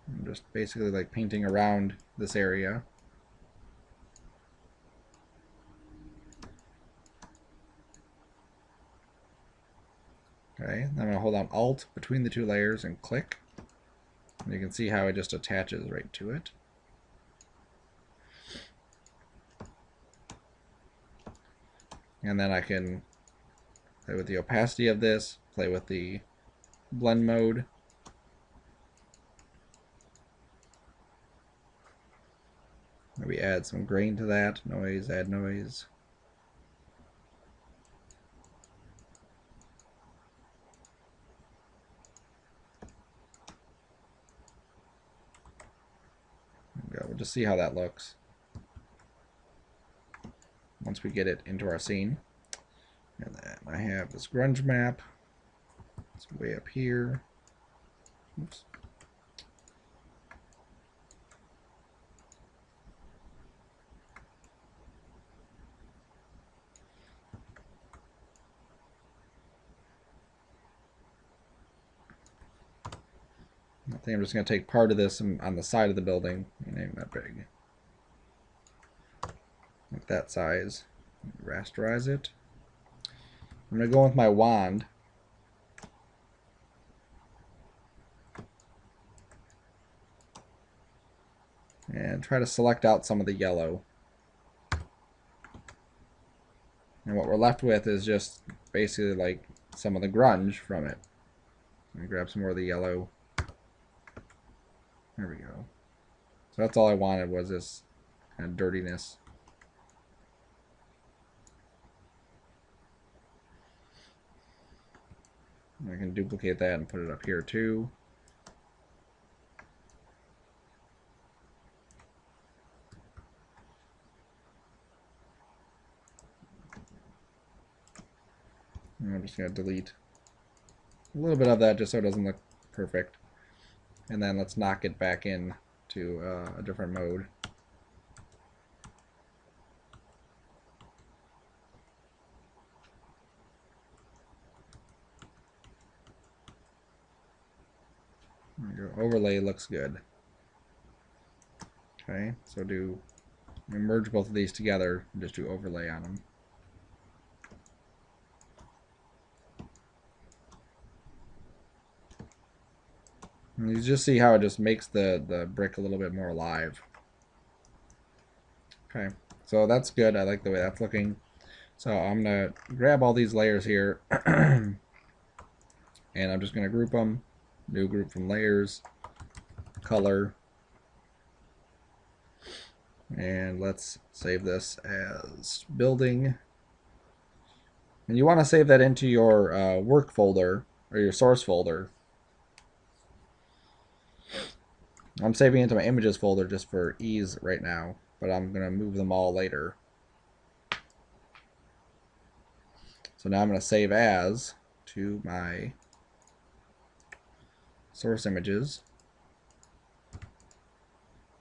I'm just basically like painting around this area. Okay, I'm going to hold down Alt between the two layers and click. And you can see how it just attaches right to it. And then I can play with the opacity of this, play with the blend mode. Maybe add some grain to that, noise, add noise. We'll just see how that looks once we get it into our scene. And then I have this grunge map. It's way up here. Oops. I think I'm just going to take part of this on the side of the building. It ain't that big. Like that size. Rasterize it. I'm going to go with my wand. And try to select out some of the yellow. And what we're left with is just basically like some of the grunge from it. Let me grab some more of the yellow. There we go. So that's all I wanted, was this kind of dirtiness. I can duplicate that and put it up here too. And I'm just going to delete a little bit of that just so it doesn't look perfect. And then let's knock it back in to a different mode. There we go. Overlay looks good. Okay, so merge both of these together and just do overlay on them. And you just see how it just makes the brick a little bit more alive. Okay, so that's good. I like the way that's looking. So I'm going to grab all these layers here and I'm just going to group them. New group from layers, color, And let's save this as building. And you want to save that into your work folder or your source folder. I'm saving it into my images folder just for ease right now, but I'm going to move them all later. So now I'm going to save as to my source images.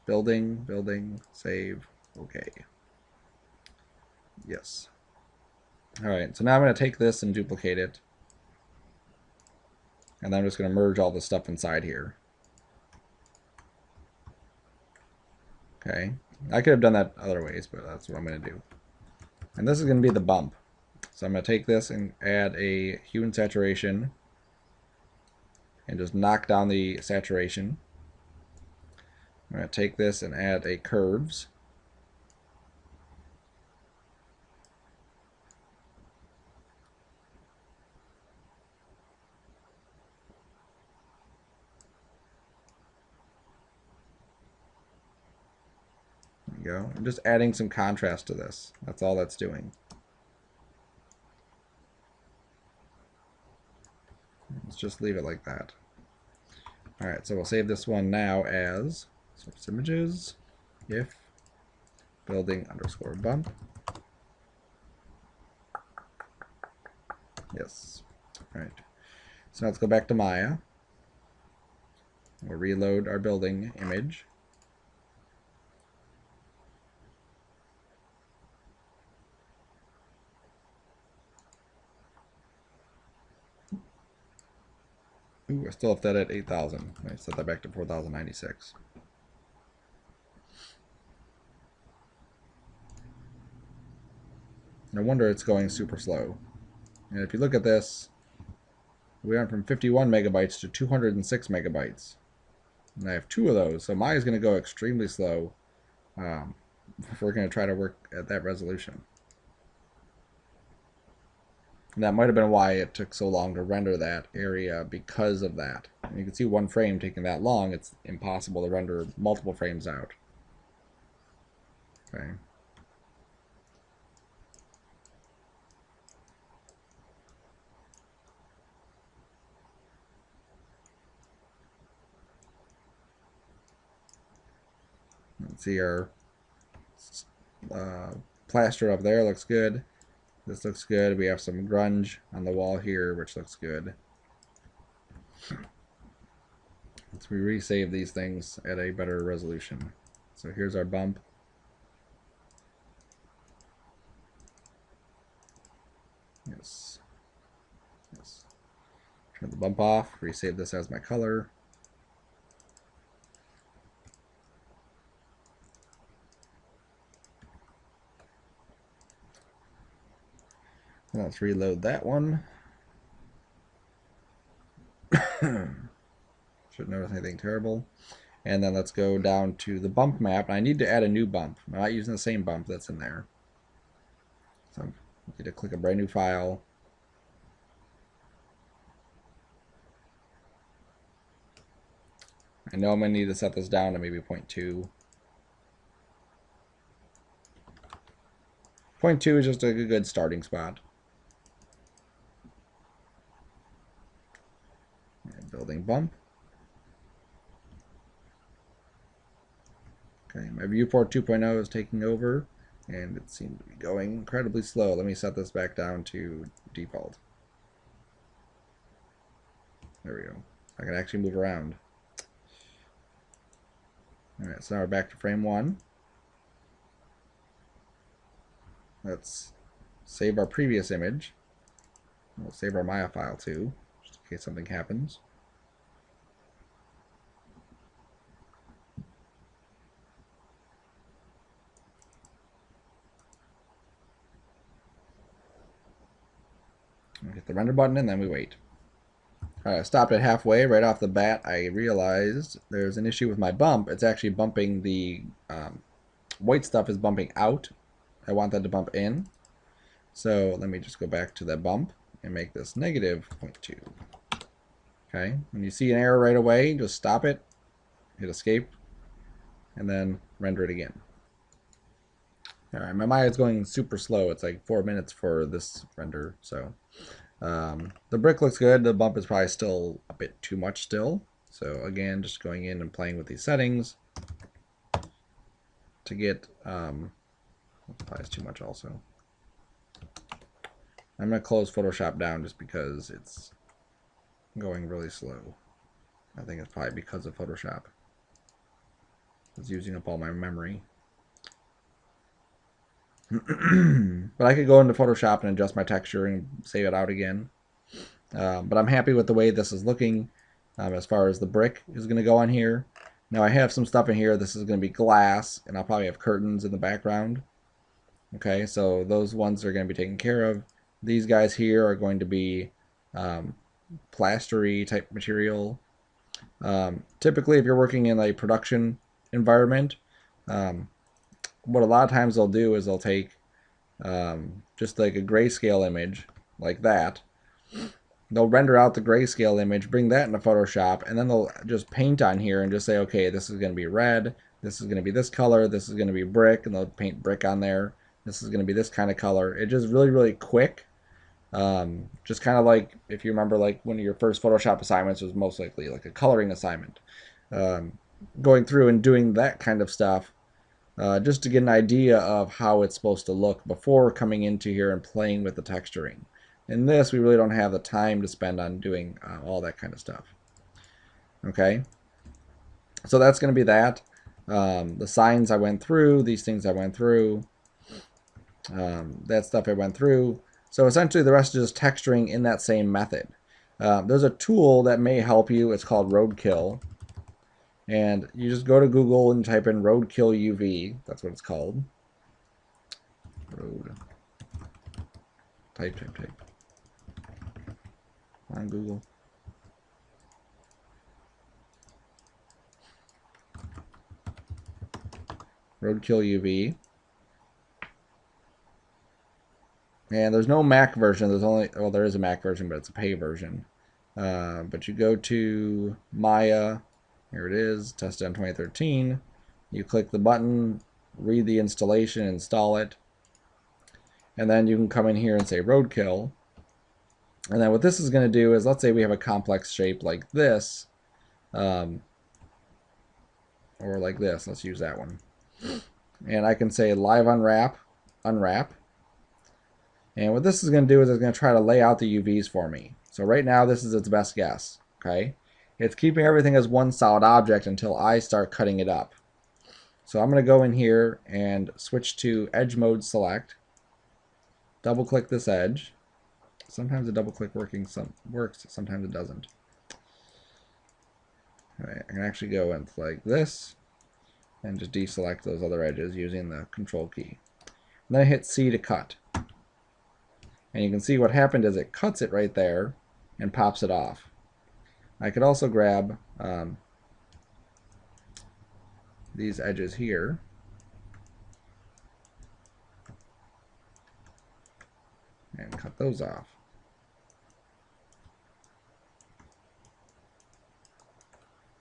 Building, building, save, okay. Yes. Alright, so now I'm going to take this and duplicate it. And then I'm just going to merge all the stuff inside here. Okay. I could have done that other ways, but that's what I'm going to do. And this is going to be the bump. So I'm going to take this and add a hue and saturation. And just knock down the saturation. I'm going to take this and add a curves. There you go. I'm just adding some contrast to this. That's all that's doing. Let's just leave it like that. Alright, so we'll save this one now as source images, if building underscore bump. Yes. Alright. So now let's go back to Maya. We'll reload our building image. Ooh, I still have that at 8,000. I set that back to 4,096. No wonder it's going super slow. And if you look at this, we went from 51 megabytes to 206 megabytes. And I have two of those, so Maya's going to go extremely slow if we're going to try to work at that resolution. And that might have been why it took so long to render that area, because of that. And you can see one frame taking that long, it's impossible to render multiple frames out. Okay. Let's see, our plaster up there looks good. This looks good. We have some grunge on the wall here, which looks good. Let's resave these things at a better resolution. So here's our bump. Yes. Yes. Turn the bump off. Resave this as my color. Let's reload that one. Shouldn't notice anything terrible. And then let's go down to the bump map. I need to add a new bump. I'm not using the same bump that's in there. So I need to click a brand new file. I know I'm going to need to set this down to maybe 0.2. 0.2 is just a good starting spot. Building bump. Okay, my viewport 2.0 is taking over, and it seems to be going incredibly slow. Let me set this back down to default. There we go. I can actually move around. Alright, so now we're back to frame 1. Let's save our previous image. We'll save our Maya file too, just in case something happens. Hit the render button and then we wait. Alright, I stopped at halfway. Right off the bat, I realized there's an issue with my bump. It's actually bumping the white stuff is bumping out. I want that to bump in. So let me just go back to that bump and make this negative 0.2. Okay, when you see an error right away, just stop it, hit escape, and then render it again. All right, my Maya is going super slow. It's like 4 minutes for this render. So the brick looks good. The bump is probably still a bit too much still. So again, just going in and playing with these settings to get, probably is too much also. I'm going to close Photoshop down just because it's going really slow. I think it's probably because of Photoshop. It's using up all my memory. But I could go into Photoshop and adjust my texture and save it out again. But I'm happy with the way this is looking as far as the brick is going to go on here. Now I have some stuff in here. This is going to be glass, and I'll probably have curtains in the background. Okay, so those ones are going to be taken care of. These guys here are going to be plastery type material. Typically, if you're working in a production environment, what a lot of times they'll do is they'll take just like a grayscale image like that. They'll render out the grayscale image, bring that into Photoshop, and then they'll just paint on here and just say, okay, this is going to be red, this is going to be this color, this is going to be brick, and they'll paint brick on there. This is going to be this kind of color. It's just really, really quick. Just kind of like, if you remember, like one of your first Photoshop assignments was most likely like a coloring assignment. Going through and doing that kind of stuff just to get an idea of how it's supposed to look before coming into here and playing with the texturing. In this, we really don't have the time to spend on doing all that kind of stuff. Okay, so that's going to be that. The signs I went through, these things I went through, that stuff I went through. So essentially the rest is just texturing in that same method. There's a tool that may help you. It's called Roadkill. And you just go to Google and type in Roadkill UV. That's what it's called. Road. Type. On Google. Roadkill UV. And there's no Mac version. There's only, well, there is a Mac version, but it's a pay version. But you go to Maya. Here it is, tested on 2013. You click the button, read the installation, install it. And then you can come in here and say Roadkill. And then what this is going to do is, let's say we have a complex shape like this. Or like this. Let's use that one. And I can say live unwrap. And what this is going to do is it's going to try to lay out the UVs for me. So right now this is its best guess. Okay. It's keeping everything as one solid object until I start cutting it up. So I'm going to go in here and switch to edge mode select. Double click this edge. Sometimes the double click works, sometimes it doesn't. Alright, I can actually go in like this and just deselect those other edges using the control key. And then I hit C to cut. And you can see what happened is it cuts it right there and pops it off. I could also grab these edges here and cut those off.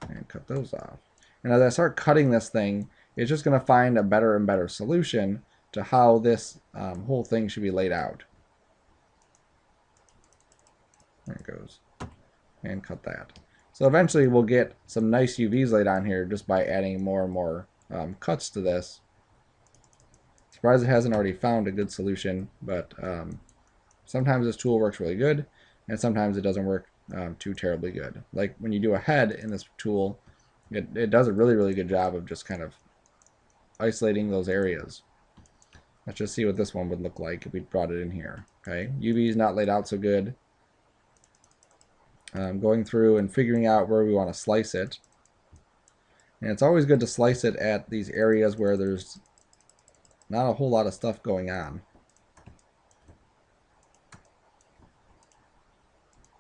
And cut those off. And as I start cutting this thing, it's just going to find a better and better solution to how this whole thing should be laid out. There it goes. And cut that. So eventually we'll get some nice UVs laid on here just by adding more and more cuts to this. Surprised it hasn't already found a good solution, but sometimes this tool works really good, and sometimes it doesn't work too terribly good. Like when you do a head in this tool, it does a really, really good job of just kind of isolating those areas. Let's just see what this one would look like if we brought it in here. Okay, UV is not laid out so good. Going through and figuring out where we want to slice it. And it's always good to slice it at these areas where there's not a whole lot of stuff going on.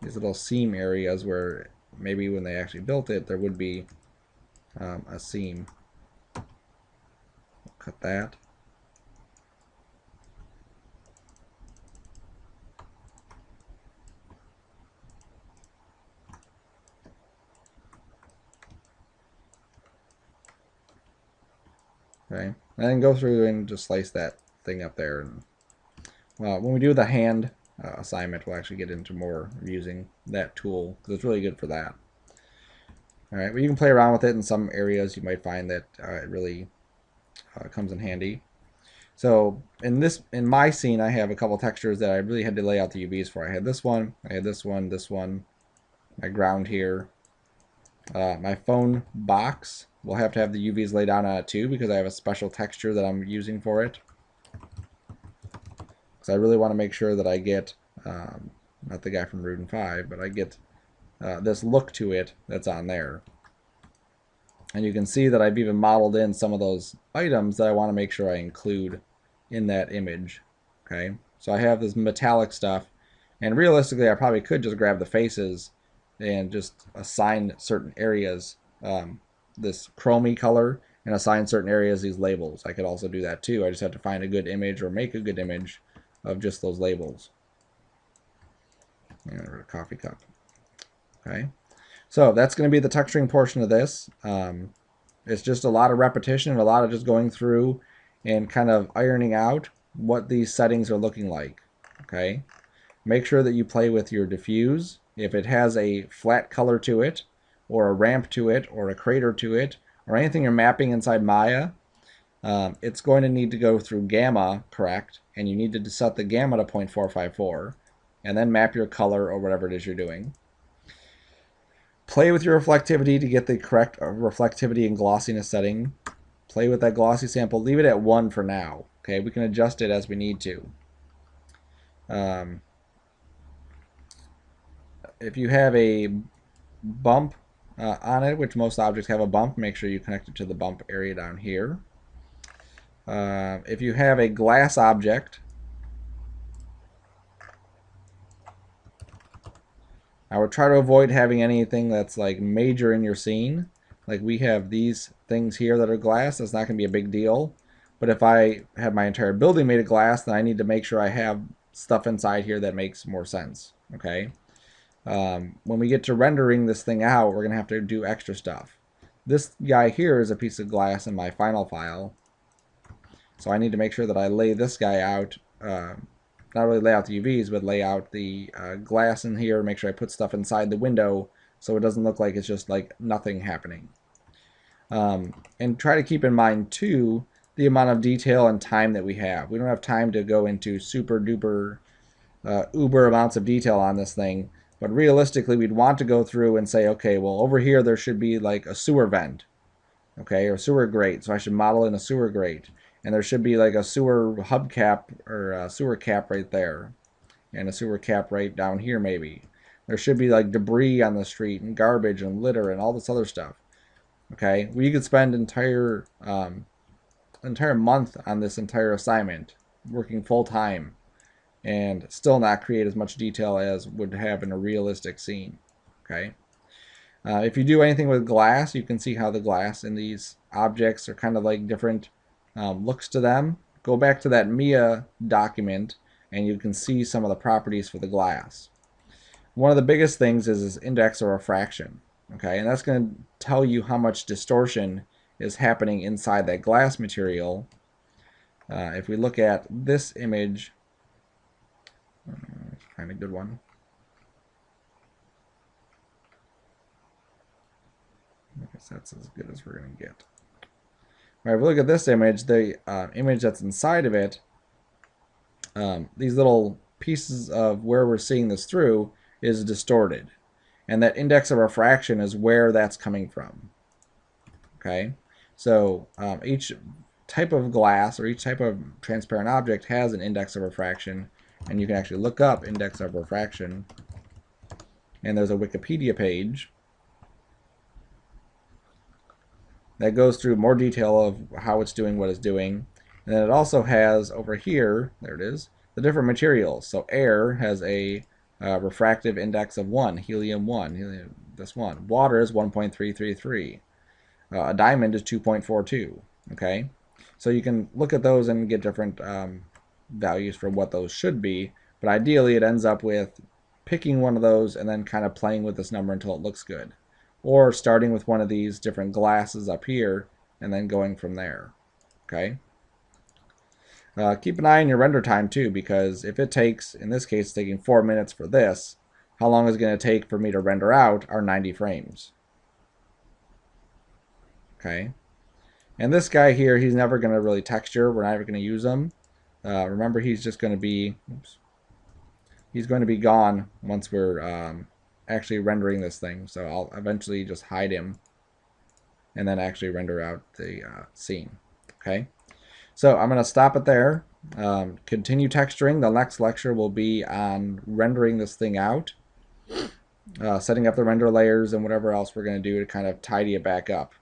These little seam areas where maybe when they actually built it, there would be a seam. Cut that. Okay. And then go through and just slice that thing up there. And when we do the hand assignment, we'll actually get into more of using that tool because it's really good for that. All right, but you can play around with it in some areas. You might find that it really comes in handy. So in my scene, I have a couple textures that I really had to lay out the UVs for. I had this one, this one, my ground here. My phone box will have to have the UVs laid down on it too because I have a special texture that I'm using for it. Because I really want to make sure that I get, not the guy from Ruden 5, but I get this look to it that's on there. And you can see that I've even modeled in some of those items that I want to make sure I include in that image. Okay, so I have this metallic stuff, and realistically I probably could just grab the faces and just assign certain areas this chromey color and assign certain areas these labels. I could also do that too. I just have to find a good image or make a good image of just those labels. And a coffee cup. Okay, so that's going to be the texturing portion of this. It's just a lot of repetition and a lot of just going through and kind of ironing out what these settings are looking like. Okay, make sure that you play with your diffuse. If it has a flat color to it, or a ramp to it, or a crater to it, or anything you're mapping inside Maya, it's going to need to go through gamma correct, and you need to set the gamma to 0.454, and then map your color or whatever it is you're doing. Play with your reflectivity to get the correct reflectivity and glossiness setting. Play with that glossy sample. Leave it at 1 for now. Okay, we can adjust it as we need to. If you have a bump on it, which most objects have a bump, make sure you connect it to the bump area down here. If you have a glass object, I would try to avoid having anything that's like major in your scene. Like we have these things here that are glass, that's not going to be a big deal. But if I have my entire building made of glass, then I need to make sure I have stuff inside here that makes more sense. Okay. When we get to rendering this thing out, we're going to have to do extra stuff. This guy here is a piece of glass in my final file. So I need to make sure that I lay this guy out, not really lay out the UVs, but lay out the glass in here, make sure I put stuff inside the window so it doesn't look like it's just like nothing happening. And try to keep in mind too the amount of detail and time that we have. We don't have time to go into super duper uber amounts of detail on this thing. But realistically, we'd want to go through and say, okay, well, over here there should be like a sewer vent, okay, or sewer grate. So I should model in a sewer grate. And there should be like a sewer hubcap or a sewer cap right there. And a sewer cap right down here maybe. There should be like debris on the street and garbage and litter and all this other stuff. Okay, we could spend entire month on this entire assignment, working full time, and still not create as much detail as would have in a realistic scene. Okay. If you do anything with glass, you can see how the glass in these objects are kind of like different looks to them. Go back to that Mia document and you can see some of the properties for the glass. One of the biggest things is this index of refraction. Okay, and that's going to tell you how much distortion is happening inside that glass material. If we look at this image, find a good one. I guess that's as good as we're going to get. All right, if we look at this image, the image that's inside of it, these little pieces of where we're seeing this through is distorted. And that index of refraction is where that's coming from. Okay, so each type of glass or each type of transparent object has an index of refraction, and you can actually look up index of refraction, and there's a Wikipedia page that goes through more detail of how it's doing what it's doing. And then it also has over here, there it is, the different materials. So air has a refractive index of 1, helium 1, this one. Water is 1.333. A diamond is 2.42. Okay, so you can look at those and get different values for what those should be, but ideally it ends up with picking one of those and then kind of playing with this number until it looks good, or starting with one of these different glasses up here and then going from there. Okay. Keep an eye on your render time too, because if it takes, in this case, it's taking 4 minutes for this, how long is it going to take for me to render out our 90 frames? Okay. And this guy here, he's never going to really texture. We're never going to use him. Remember, he's just going to be, he's going to be gone once we're actually rendering this thing. So I'll eventually just hide him and then actually render out the scene. Okay. So I'm going to stop it there. Continue texturing. The next lecture will be on rendering this thing out, setting up the render layers and whatever else we're going to do to kind of tidy it back up.